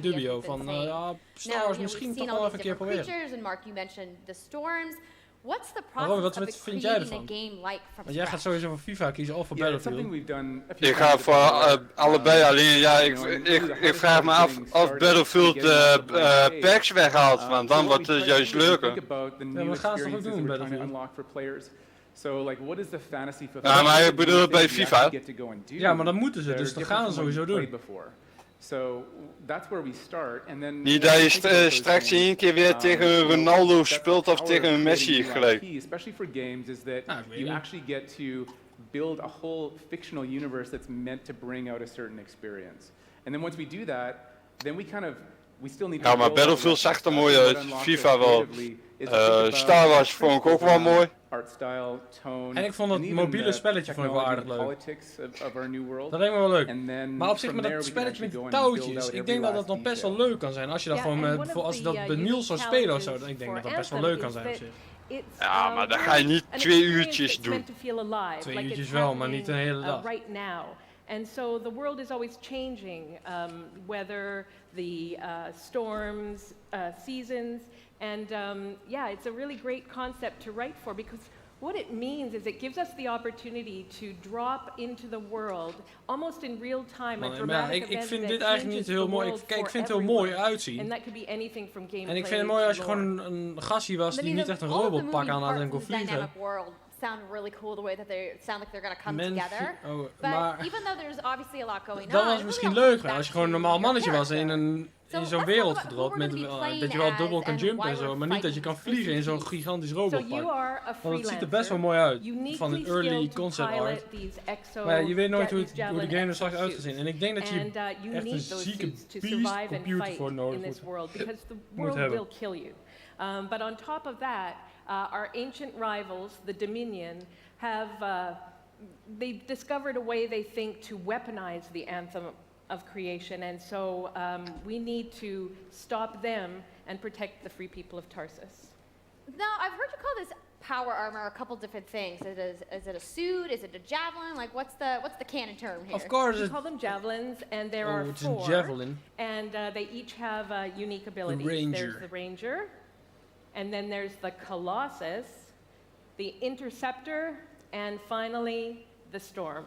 Speaker 2: dubio van ja, Star Wars misschien toch wel even een keer proberen.
Speaker 12: And Mark, you mentioned the storms. What's the
Speaker 2: Robin,
Speaker 12: process
Speaker 2: wat
Speaker 12: of
Speaker 2: vind jij
Speaker 12: creating
Speaker 2: ervan?
Speaker 12: a game like from
Speaker 2: Want jij gaat sowieso voor FIFA kiezen of voor
Speaker 9: Yeah, it's
Speaker 2: Battlefield.
Speaker 9: something we've done a few
Speaker 3: Ik ga
Speaker 9: times
Speaker 3: voor
Speaker 9: before.
Speaker 3: allebei, alleen ja,
Speaker 9: You know, and really the
Speaker 3: ik
Speaker 9: hardest
Speaker 3: vraag me
Speaker 9: part
Speaker 3: af
Speaker 9: getting
Speaker 3: of
Speaker 9: started
Speaker 3: Battlefield
Speaker 9: is getting
Speaker 3: de
Speaker 9: out of the
Speaker 3: packs weghaalt, want dan
Speaker 9: So what
Speaker 3: wordt
Speaker 9: we
Speaker 3: het
Speaker 9: try to
Speaker 3: juist
Speaker 9: do is think
Speaker 3: leuker.
Speaker 9: about the
Speaker 2: Ja,
Speaker 9: new
Speaker 2: we gaan ze toch ook
Speaker 9: experiences
Speaker 2: doen,
Speaker 9: that we're trying to
Speaker 2: Battlefield.
Speaker 9: unlock for players. So like, what is the fantasy
Speaker 3: Ja, maar ik bedoel bij
Speaker 9: things you
Speaker 3: FIFA.
Speaker 9: actually get to go and do
Speaker 2: Ja, maar dat moeten ze,
Speaker 9: that
Speaker 2: dus
Speaker 9: are
Speaker 2: dat
Speaker 9: different
Speaker 2: gaan ze
Speaker 9: from what
Speaker 2: sowieso
Speaker 9: you've
Speaker 2: doen.
Speaker 9: played before. So that's where we start, and then
Speaker 3: Niet
Speaker 9: once
Speaker 3: dat
Speaker 9: you
Speaker 3: je
Speaker 9: think about those
Speaker 3: straks
Speaker 9: things,
Speaker 3: één keer weer tegen
Speaker 9: you know,
Speaker 3: Ronaldo
Speaker 9: that's
Speaker 3: speelt
Speaker 9: the
Speaker 3: of
Speaker 9: power
Speaker 3: tegen
Speaker 9: of
Speaker 3: Messi
Speaker 9: creating
Speaker 3: gelijk.
Speaker 9: new IP, especially for games, is that you actually get to build a whole fictional universe that's meant to bring out a certain experience. And then once we do that, then we kind of we still need to
Speaker 3: Ja, maar
Speaker 9: build on
Speaker 3: Battlefield
Speaker 9: that
Speaker 3: zag er
Speaker 9: stuff.
Speaker 3: mooi
Speaker 9: And
Speaker 3: uit.
Speaker 9: what unlocks
Speaker 3: FIFA
Speaker 9: it
Speaker 3: wel.
Speaker 9: creatively is to think about
Speaker 3: Star Wars vond ik ook wel mooi.
Speaker 9: art style, tone,
Speaker 2: En ik vond het
Speaker 9: and even
Speaker 2: mobiele
Speaker 9: the
Speaker 2: spelletje vond ik wel aardig
Speaker 9: technology
Speaker 2: leuk.
Speaker 9: and politics of our new world.
Speaker 2: Dat lijkt me wel leuk.
Speaker 9: And then
Speaker 2: Maar op zich
Speaker 9: from
Speaker 2: met
Speaker 9: there
Speaker 2: dat
Speaker 9: we can
Speaker 2: spelletje
Speaker 9: actually
Speaker 2: met
Speaker 9: go and build
Speaker 2: touwtjes,
Speaker 9: out
Speaker 2: ik
Speaker 9: every
Speaker 2: denk dat dat
Speaker 9: last
Speaker 2: nog best wel
Speaker 9: detail.
Speaker 2: leuk kan zijn. Als je dat
Speaker 14: Yeah,
Speaker 2: gewoon
Speaker 14: and
Speaker 2: met,
Speaker 14: one of
Speaker 2: als je
Speaker 14: the,
Speaker 2: dat bij
Speaker 14: unique
Speaker 2: Niels zou spelen of zo,
Speaker 14: challenges
Speaker 2: ik denk
Speaker 14: for
Speaker 2: dat dat best wel
Speaker 14: Anthem
Speaker 2: leuk kan
Speaker 14: is
Speaker 2: zijn op
Speaker 14: that
Speaker 2: zich.
Speaker 14: it's,
Speaker 3: Ja, maar dat ga je
Speaker 14: really
Speaker 3: niet
Speaker 14: an
Speaker 3: 2
Speaker 14: experience
Speaker 3: uurtjes
Speaker 14: that's
Speaker 3: doen.
Speaker 14: meant to feel alive,
Speaker 2: 2
Speaker 14: like
Speaker 2: uurtjes
Speaker 14: it's
Speaker 2: wel, maar niet
Speaker 14: happening,
Speaker 2: een hele dag.
Speaker 14: right now. And so the world is always changing, whether the storms, seasons, and yeah, it's a really great concept to write for, because what it means is it gives us the opportunity to drop into the world almost in real time.
Speaker 2: Maar,
Speaker 14: A
Speaker 2: ja,
Speaker 14: dramatic
Speaker 2: ik
Speaker 14: event
Speaker 2: vind
Speaker 14: that
Speaker 2: dit eigenlijk
Speaker 14: changes
Speaker 2: niet heel
Speaker 14: the
Speaker 2: mooi.
Speaker 14: world
Speaker 2: Kijk, ik
Speaker 14: for
Speaker 2: vind het heel mooi
Speaker 14: everyone.
Speaker 2: uitzien.
Speaker 14: And that could be anything from gameplay
Speaker 2: En ik vind het mooi als je
Speaker 14: to lore.
Speaker 2: gewoon een gassie was die niet echt een
Speaker 12: all of the
Speaker 2: robotpak
Speaker 12: moving
Speaker 2: aan had en
Speaker 12: parts
Speaker 2: kon
Speaker 12: in the dynamic
Speaker 2: vliegen.
Speaker 12: world sound really cool, the way that they sound like they're gonna come
Speaker 2: Mensen-
Speaker 12: together.
Speaker 2: oh,
Speaker 12: But
Speaker 2: maar
Speaker 12: even though there's obviously a lot going on,
Speaker 2: dat was
Speaker 12: it
Speaker 2: misschien
Speaker 12: really all
Speaker 2: leuk
Speaker 12: comes
Speaker 2: als je
Speaker 12: back
Speaker 2: gewoon een
Speaker 12: to
Speaker 2: normaal
Speaker 12: your
Speaker 2: mannetje was
Speaker 12: character.
Speaker 2: in
Speaker 12: So
Speaker 2: zo'n
Speaker 12: let's
Speaker 2: wereld
Speaker 12: talk about
Speaker 2: gedropt
Speaker 12: who
Speaker 2: met
Speaker 12: we're gonna be playing
Speaker 2: dat je wel dubbel
Speaker 12: as
Speaker 2: kan
Speaker 12: and
Speaker 2: jumpen
Speaker 12: why
Speaker 2: en zo,
Speaker 12: we're
Speaker 2: maar niet dat je kan
Speaker 12: fighting
Speaker 2: vliegen in zo'n
Speaker 12: Presentatie.
Speaker 2: gigantisch
Speaker 14: So
Speaker 2: robotpak.
Speaker 14: you are a
Speaker 2: Want het ziet er best wel
Speaker 14: freelancer,
Speaker 2: mooi uit van
Speaker 14: uniquely
Speaker 2: een early
Speaker 14: skilled to
Speaker 2: concept
Speaker 14: pilot
Speaker 2: art.
Speaker 14: these exo
Speaker 2: Maar ja, je weet nooit hoe,
Speaker 14: these
Speaker 2: hoe de
Speaker 14: javelin
Speaker 2: game er straks uit gaat
Speaker 14: exosuits.
Speaker 2: zien. En ik denk dat je
Speaker 14: And you
Speaker 2: echt een
Speaker 14: need those
Speaker 2: zieke
Speaker 14: suits to
Speaker 2: beast
Speaker 14: survive and
Speaker 2: computer
Speaker 14: fight
Speaker 2: voor
Speaker 14: in
Speaker 2: nodig
Speaker 14: this world, because the
Speaker 2: moet
Speaker 14: world
Speaker 2: hebben.
Speaker 14: will kill you. But on top of that, our ancient rivals, the Dominion, have they've discovered a way they think to weaponize the anthem of creation, and so we need to stop them and protect the free people of Tarsus.
Speaker 12: Now, I've heard you call this power armor a couple different things. Is it a suit? Is it a javelin? Like, what's the canon term here?
Speaker 2: Of course,
Speaker 14: We
Speaker 2: it,
Speaker 14: call them javelins, and there
Speaker 2: Oh,
Speaker 14: are
Speaker 2: it's a
Speaker 14: 4.
Speaker 2: javelin.
Speaker 14: And they each have unique abilities.
Speaker 2: Ranger.
Speaker 14: There's the Ranger, and then there's the Colossus, the Interceptor, and finally the Storm.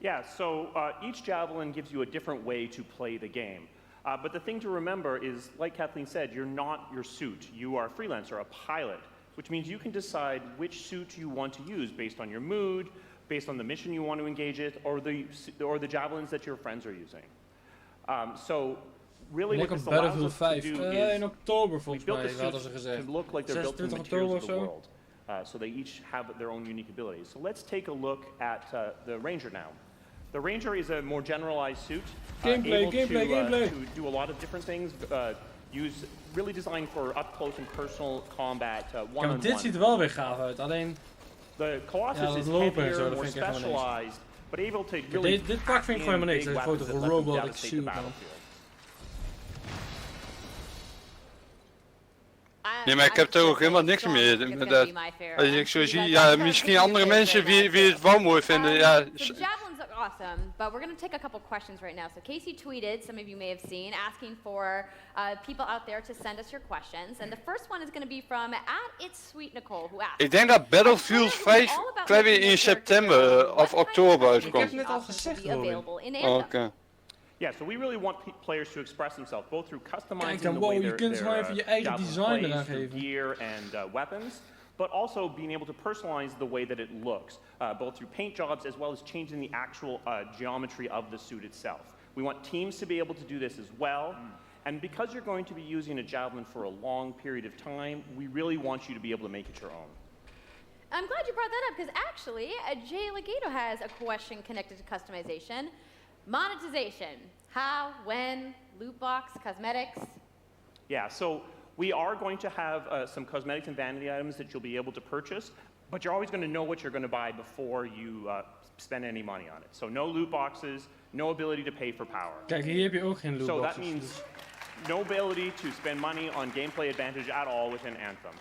Speaker 13: Yeah, so each javelin gives you a different way to play the game. But the thing to remember is, like Kathleen said, you're not your suit. You are a freelancer, a pilot, which means you can decide which suit you want to use based on your mood, based on the mission you want to engage it, or the javelins that your friends are using. So really what
Speaker 2: Lekker
Speaker 13: this allows
Speaker 2: Battlefield
Speaker 13: us
Speaker 2: 5.
Speaker 13: to do is
Speaker 2: In oktober
Speaker 13: we
Speaker 2: volgens
Speaker 13: built
Speaker 2: mij
Speaker 13: the
Speaker 2: hadden ze
Speaker 13: suits
Speaker 2: gezegd.
Speaker 13: to look like they're built from the
Speaker 2: 26
Speaker 13: materials
Speaker 2: oktober
Speaker 13: of
Speaker 2: of
Speaker 13: the
Speaker 2: zo.
Speaker 13: world. So they each have their own unique abilities. So let's take a look at the Ranger now. The Ranger is a more generalized suit, able to do a lot of different things, really designed for up close and personal combat,
Speaker 2: Ja,
Speaker 13: one-on-one.
Speaker 2: maar dit ziet er wel weer gaaf uit. Alleen,
Speaker 13: The Colossus
Speaker 2: ja, dat
Speaker 13: is
Speaker 2: lopen en zo,
Speaker 13: heavier,
Speaker 2: dat
Speaker 13: more
Speaker 2: vind ik echt helemaal niks.
Speaker 13: specialized, but able to really
Speaker 2: Dit pak vind ik gewoon helemaal niks. Dat is gewoon een robotic
Speaker 13: devastate the
Speaker 2: suit. Man.
Speaker 13: battlefield.
Speaker 3: Nee, maar ik heb er ook helemaal niks meer met dat. Als ik zo zie, ja, misschien andere mensen wie het wel mooi vinden, ja.
Speaker 12: The javelins are awesome, but we're going to take a couple questions right now. So Casey tweeted, some of you may have seen, asking for people out there to send us your questions. And the first one is going to be from @itsSweetNicole, who asked.
Speaker 3: Ik denk dat Battlefield 5 klein weer in september of oktober uitkomt.
Speaker 2: Ik heb het net al gezegd,
Speaker 3: Oké.
Speaker 13: Yeah, so we really want players to express themselves, both through customizing
Speaker 2: Kijk dan,
Speaker 13: the
Speaker 2: wow,
Speaker 13: way
Speaker 2: je
Speaker 13: their,
Speaker 2: kunt gewoon even je eigen
Speaker 13: javelin
Speaker 2: design
Speaker 13: plays,
Speaker 2: eraan
Speaker 13: through
Speaker 2: geven.
Speaker 13: gear and weapons, but also being able to personalize the way that it looks, both through paint jobs as well as changing the actual geometry of the suit itself. We want teams to be able to do this as well. And because you're going to be using a javelin for a long period of time, we really want you to be able to make it your own.
Speaker 12: I'm glad you brought that up, because actually, Jay Legato has a question connected to customization. Monetization. How, when, loot box, cosmetics.
Speaker 13: Yeah, so we are going to have some cosmetics and vanity items that you'll be able to purchase, but you're always going to know what you're going to buy before you spend any money on it. So no loot boxes, no ability to pay for power.
Speaker 2: Kijk, hier heb je ook geen loot
Speaker 13: So
Speaker 2: boxes.
Speaker 13: that means no ability to spend money on gameplay advantage at all within Anthem.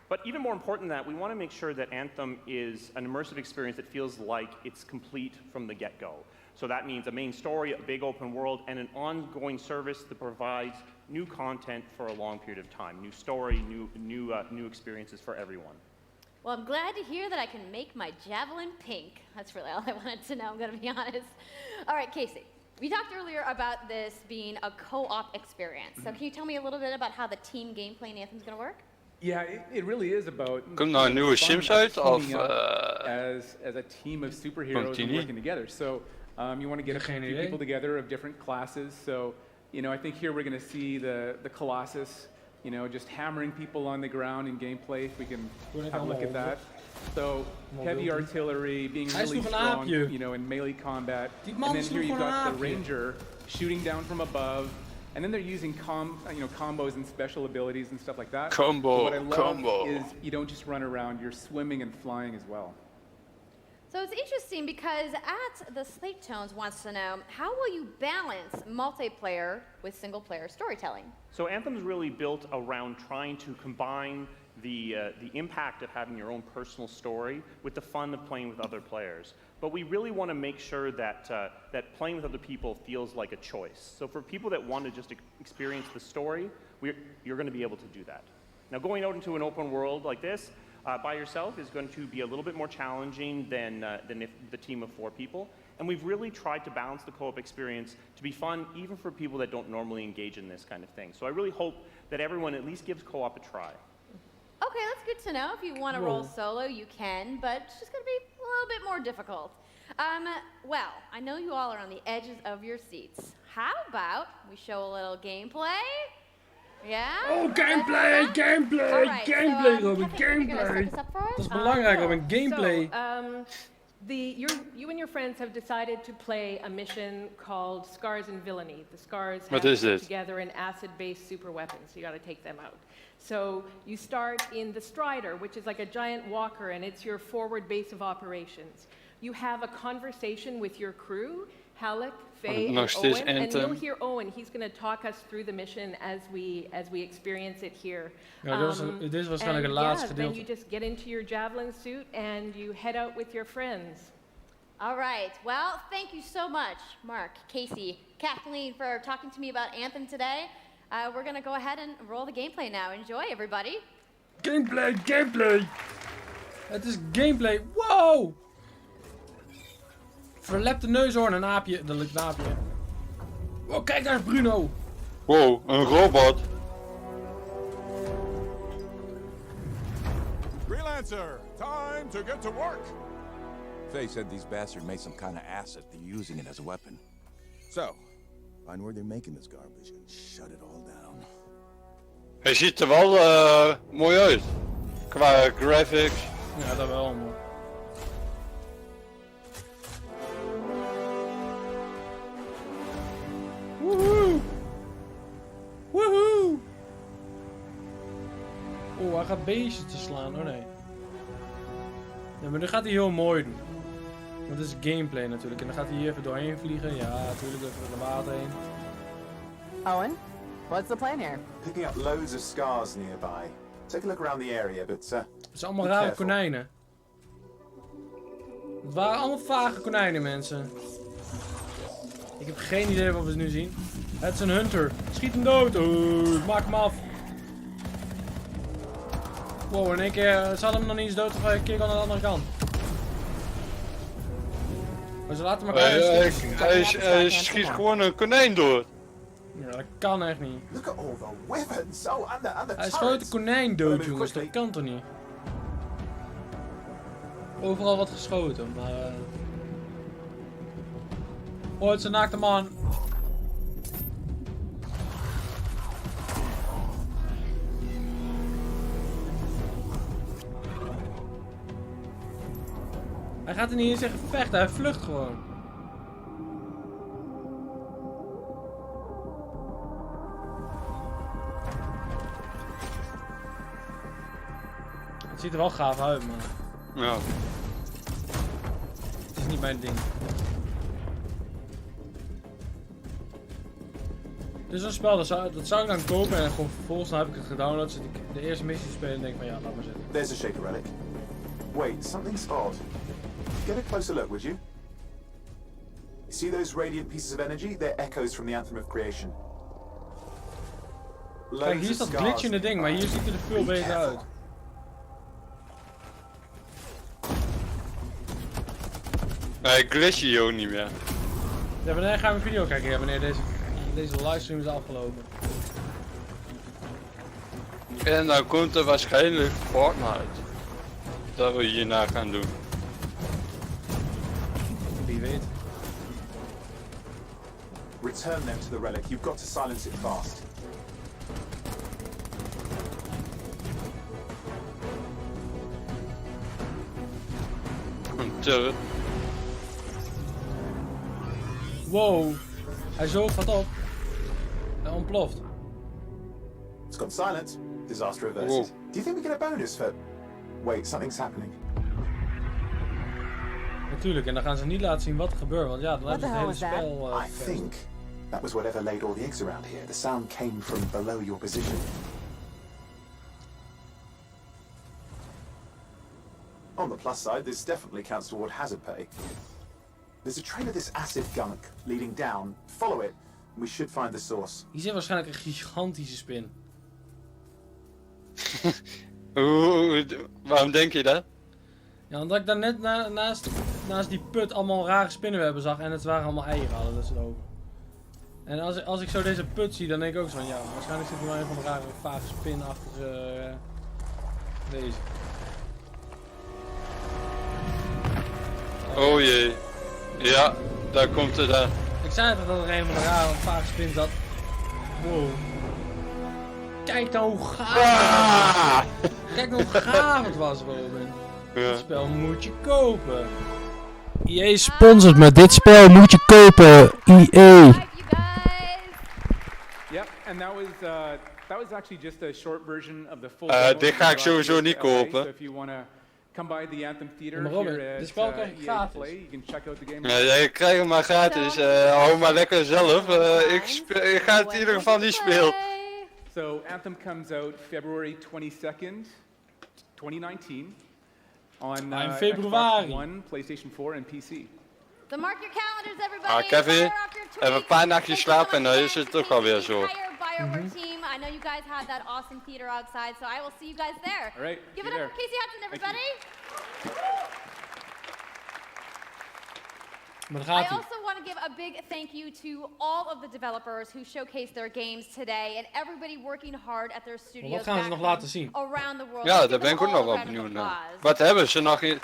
Speaker 13: But even more important than that, we want to make sure that Anthem is an immersive experience that feels like it's complete from the get-go. So that means a main story, a big open world, and an ongoing service that provides new content for a long period of time. New story, new experiences for everyone.
Speaker 12: Well, I'm glad to hear that I can make my javelin pink. That's really all I wanted to know, I'm gonna be honest. All right, Casey, we talked earlier about this being a co-op experience. So can you tell me a little bit about how the team gameplay in Anthem's gonna work?
Speaker 9: Yeah, it really is about
Speaker 3: Komt nou een nieuwe Sims uit of
Speaker 9: as a team of superheroes working together. So you want to get a few people together of different classes. So I think here we're going to see the Colossus, just hammering people on the ground in gameplay. If we can have a look at that. So heavy artillery, being really strong, in melee combat. And then here you've got the Ranger shooting down from above. And then they're using combos and special abilities and stuff like that.
Speaker 3: Combo,
Speaker 9: so what I love is you don't just run around, you're swimming and flying as well.
Speaker 12: So it's interesting because at the Slate Tones wants to know, how will you balance multiplayer with single player storytelling?
Speaker 13: So Anthem's really built around trying to combine the impact of having your own personal story with the fun of playing with other players. But we really want to make sure that that playing with other people feels like a choice. So for people that want to just experience the story, you're going to be able to do that. Now going out into an open world like this by yourself is going to be a little bit more challenging than if the team of 4 people. And we've really tried to balance the co-op experience to be fun even for people that don't normally engage in this kind of thing. So I really hope that everyone at least gives co-op a try.
Speaker 12: Okay, that's good to know. If you want to roll solo, you can, but it's just going to be a little bit more difficult. Well, I know you all are on the edges of your seats. How about we show a little gameplay? Yeah?
Speaker 2: Oh, gameplay, gameplay, Robin, gameplay. Dat is belangrijk, Robin, gameplay.
Speaker 14: You and your friends have decided to play a mission called Scars and Villainy. The Scars have put together an acid-based super weapon, so you got to take them out. So you start in the Strider, which is like a giant walker, and it's your forward base of operations. You have a conversation with your crew, Halleck, Faye, and Owen, and you'll hear Owen. He's going to talk us through the mission as we experience it here.
Speaker 2: Dit is waarschijnlijk het laatste gedeelte.
Speaker 14: Then you just get into your javelin suit and you head out with your friends.
Speaker 12: All right. Well, thank you so much, Mark, Casey, Kathleen, for talking to me about Anthem today. We're going to go ahead and roll the gameplay now. Enjoy, everybody.
Speaker 2: Gameplay, gameplay. Het is gameplay. Wow. Verlepte neushoorn, een aapje. Dat lukt een aapje. Wow, kijk daar is Bruno.
Speaker 3: Wow, een robot.
Speaker 15: Freelancer, time to get to work. Faye said these bastards made some kind of acid. They're using it as a weapon. So, find where they're making this garbage and shut it all down.
Speaker 3: Hij ziet er wel mooi uit. Qua graphics.
Speaker 2: Ja, dat wel, man. Woehoe! Woehoe! Oh, hij gaat beestjes te slaan. Oh nee. Ja, maar dat gaat hij heel mooi doen. Want dat is gameplay natuurlijk. En dan gaat hij hier even doorheen vliegen. Ja, natuurlijk even door de water heen.
Speaker 16: Owen, what's the plan here?
Speaker 17: Picking up loads of scars nearby. Take a look around the area, but
Speaker 2: het zijn allemaal rare konijnen. Het waren allemaal vage konijnen, mensen. Ik heb geen idee wat we nu zien. Het is een hunter. Schiet hem dood. Maak hem af. Wow, in één keer. Ze hadden hem nog niet eens dood. Of een keer aan de andere kant. Maar ze laten elkaar
Speaker 3: hij schiet gewoon een konijn door.
Speaker 2: Ja, dat kan echt niet.
Speaker 17: Look at all the weapons. Oh, and the
Speaker 2: hij schoot een konijn dood, jongens. Dat kan toch niet? Overal wat geschoten, maar... Oh, het is een naakte man. Hij gaat er niet eens zeggen vechten, hij vlucht gewoon. Het ziet er wel gaaf uit, maar...
Speaker 3: Ja.
Speaker 2: Het is niet mijn ding. Dit is een spel, dat zou ik dan kopen en gewoon vervolgens heb ik het gedownload, zit ik de eerste missie spelen en denk van ja, laat maar zitten.
Speaker 17: There's a shaker relic. Wait, something's odd. Get a closer look, would you? See those radiant pieces of energy? They're echoes from the anthem of creation.
Speaker 2: Kijk, hier is dat glitchende ding, maar hier ziet het er veel beter uit.
Speaker 3: Ik glitch hier ook niet meer.
Speaker 2: Ja, wanneer gaan we een video kijken? Ja, wanneer deze livestream is afgelopen.
Speaker 3: En dan komt er waarschijnlijk Fortnite. Dat we hierna gaan doen.
Speaker 2: Wie weet.
Speaker 17: Return them to the relic. You've got to silence it fast.
Speaker 3: Een turret.
Speaker 2: Wow, hij zo gaat op. Hij ontploft.
Speaker 17: It's gone silent. Disaster reverses. Do you think we get a bonus for... Wait, something's happening.
Speaker 2: Natuurlijk, en dan gaan ze niet laten zien wat er gebeurt, want ja, dan hebben ze het hele spel...
Speaker 17: I think that was whatever laid all the eggs around here. The sound came from below your position. On the plus side, this definitely counts toward hazard pay. There's a trail of this acid gunk leading down. Follow it, and we should find the source.
Speaker 2: Hier zit waarschijnlijk een gigantische spin.
Speaker 3: Waarom denk je dat?
Speaker 2: Ja, omdat ik daar net naast die put allemaal rare spinnenwebben zag en het waren allemaal eieren hadden dat ze over. En als ik zo deze put zie, dan denk ik ook zo van ja, waarschijnlijk zit er wel een van de rare vage spin achter deze.
Speaker 3: Oh jee. Ja, daar komt het aan.
Speaker 2: Ik zei net dat er een van de rare vage spin zat. Wow. Kijk nou hoe gaaf het was. Kijk nou hoe gaaf het was, Robin.
Speaker 3: Ja.
Speaker 2: Dit spel moet je kopen. EA sponsort me, dit spel moet je kopen. EA.
Speaker 9: Yep, and that was actually just a short version of the full
Speaker 3: dit ga ik sowieso niet kopen.
Speaker 9: So if you want to come by the Anthem Theater
Speaker 2: maar Robin,
Speaker 9: here
Speaker 2: dit spel krijg je gratis.
Speaker 9: you can check out the game.
Speaker 3: Ja, je krijgt hem maar gratis. Hou maar lekker zelf. Ik ga het in ieder geval niet spelen.
Speaker 9: So Anthem comes out February 22nd, 2019 on
Speaker 2: februari.
Speaker 9: Xbox One, PlayStation 4 and PC.
Speaker 12: So mark your calendars, everybody.
Speaker 3: Kevin, even een paar nachtjes slapen en dan is het ook alweer zo.
Speaker 12: Team. I know you guys had that awesome theater outside, so I will see you guys there.
Speaker 9: All right.
Speaker 12: Give it up for Casey Hudson, everybody. I also want to give a big thank you to all of the developers who showcased their games today and everybody working hard at their studios
Speaker 2: wat gaan ze nog laten zien?
Speaker 12: Around the world.
Speaker 3: Ja, daar ben ik ook nog wel benieuwd naar. Wat hebben ze nog in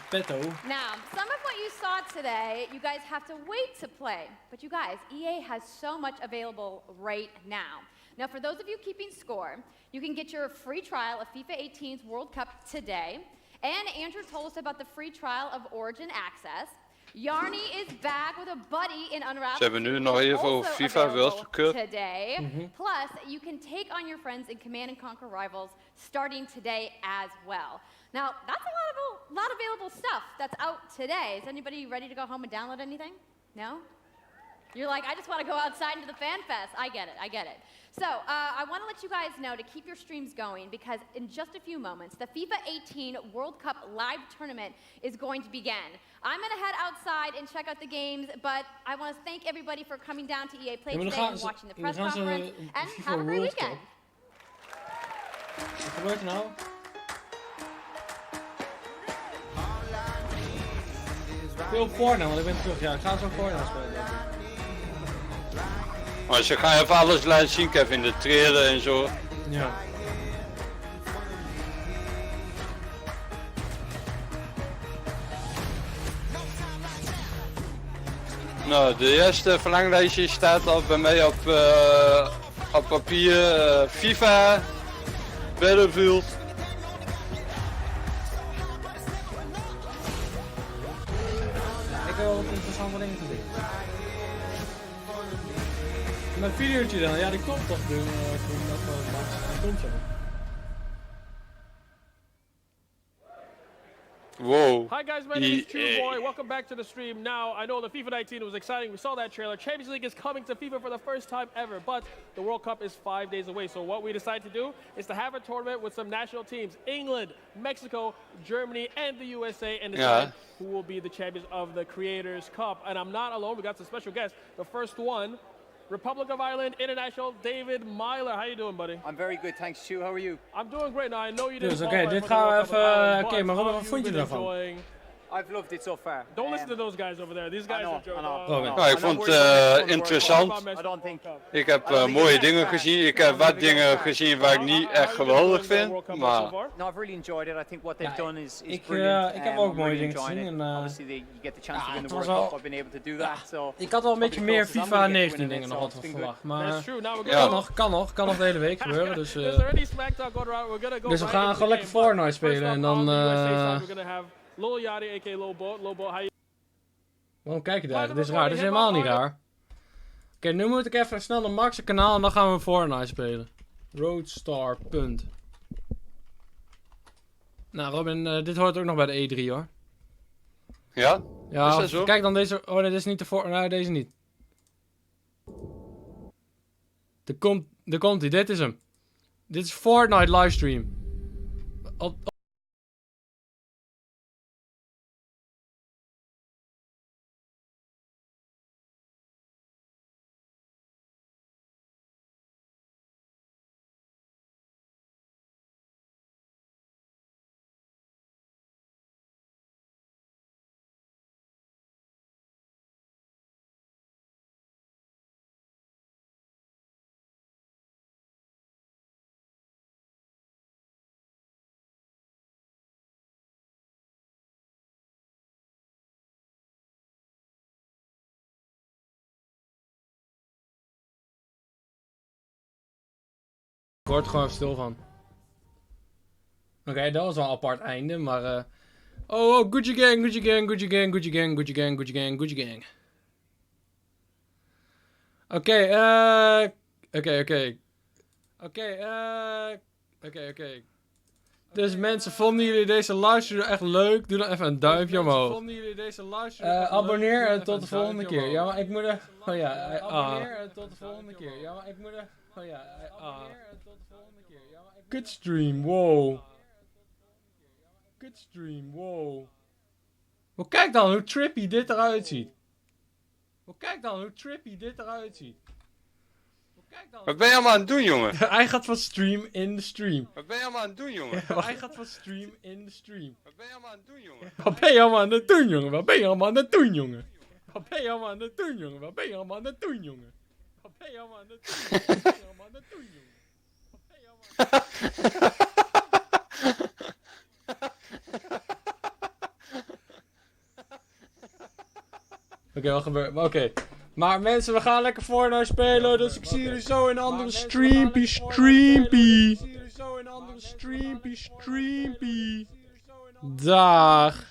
Speaker 2: petto?
Speaker 12: Now, some of what you saw today, you guys have to wait to play. But you guys, EA has so much available right now. Now, for those of you keeping score, you can get your free trial of FIFA 18's World Cup today. And Andrew told us about the free trial of Origin Access. Yarny is back with a buddy in Unravel.
Speaker 3: Ze hebben nu nog even over FIFA World Cup.
Speaker 12: Today. Plus, you can take on your friends in Command & Conquer Rivals starting today as well. Now, that's a lot of available stuff that's out today. Is anybody ready to go home and download anything? No? You're like, I just want to go outside into the fan fest. I get it. So, I want to let you guys know to keep your streams going because in just a few moments, the FIFA 18 World Cup live tournament is going to begin. I'm going to head outside and check out the games, but I want to thank everybody for coming down to EA Play today and watching the press conference. And have a great weekend.
Speaker 2: Wat gebeurt er nou? Speel Fortnite, want ik ben terug. Ja, ik ga zo Fortnite spelen.
Speaker 3: Maar ze gaan even alles laten zien, Kevin, de trailer en zo.
Speaker 2: Ja.
Speaker 3: Nou, de eerste verlanglijstje staat al bij mij op papier. FIFA, Battlefield.
Speaker 2: Ik heb wel wat interessante dingen gezien. Mijn videootje dan, ja die komt toch doen, die komt zo.
Speaker 3: Wow.
Speaker 4: Hi guys, my name is True Boy. Welcome back to the stream. Now, I know the FIFA 19 was exciting. We saw that trailer. Champions League is coming to FIFA for the first time ever, but the World Cup is 5 days away. So what we decided to do is to have a tournament with some national teams: England, Mexico, Germany, and the USA, and decide who will be the champions of the Creators Cup. And I'm not alone. We got some special guests. The first one, Republic of Ireland International, David Myler. How you doing, buddy?
Speaker 1: I'm very good, thanks, Stu. How are you?
Speaker 4: I'm doing great. Now, I know you didn't
Speaker 2: Dus oké, dit gaan we even... Oké, maar Robin, wat vond je ervan?
Speaker 1: I've loved it so far.
Speaker 4: Don't listen to those guys over there. These guys are joking.
Speaker 3: Nou, ik vond het interessant. Ik heb mooie dingen gezien. Ik heb wat dingen gezien waar ik niet echt geweldig vind. Maar...
Speaker 1: No, I've really enjoyed it. I think what they've done is brilliant.
Speaker 2: Ik heb ook mooie dingen gezien. En,
Speaker 1: obviously, you get the chance to win the World Cup. I've been able to do that. So
Speaker 2: ik had al een beetje meer FIFA 19 dingen nog wat verwacht. Maar kan nog de hele week gebeuren. Dus we gaan gewoon lekker Fortnite spelen. En dan...
Speaker 4: Lil Yachty, a.k.a. Lil Boat,
Speaker 2: waarom kijk je daar? Dit is raar, dit is helemaal niet raar. Oké, nu moet ik even snel naar Max' kanaal en dan gaan we Fortnite spelen. Roadstar. Nou Robin, dit hoort ook nog bij de E3 hoor.
Speaker 3: Ja?
Speaker 2: Ja,
Speaker 3: is dat zo?
Speaker 2: Kijk dan deze... Oh nee, dit is niet de Fortnite. Nee, deze niet. Daar komt hij, dit is hem. Dit is Fortnite livestream. Ik word er gewoon stil van. Oké, dat was wel een apart einde, maar... Oh, Gucci Gang, Gucci Gang, Gucci Gang, Gucci Gang, Gucci Gang, Gucci Gang, Gucci Gang. Oké. Dus mensen, vonden jullie deze livestream echt leuk? Doe dan even een duimpje omhoog. Abonneer en tot de volgende keer. Ja, maar ik moet er... Oh ja, abonneer en tot de volgende keer. Ja, maar ik moet er... Oh ja, Kutstream, wow. Kutstream, wow. Maar kijk dan hoe trippy dit eruit ziet.
Speaker 3: Wat ben je allemaal aan het doen, jongen?
Speaker 2: Hij gaat van stream in de stream.
Speaker 3: Wat ben je allemaal aan het doen, jongen?
Speaker 2: Hij gaat van stream in de stream.
Speaker 3: Wat ben je allemaal aan het doen, jongen?
Speaker 2: Wat ben je allemaal aan het doen, jongen? Wat ben je allemaal aan het doen, jongen? Wat ben je allemaal aan het doen, jongen? Wat ben je allemaal aan het doen, jongen? Wat ben je allemaal aan het doen, jongen? Wat ben je allemaal aan het doen, jongen? Wat ben je allemaal aan Oké, wat gebeurt? Oké. Maar mensen, we gaan lekker Fortnite spelen, dus ik zie jullie zo in een andere streampie. Dag.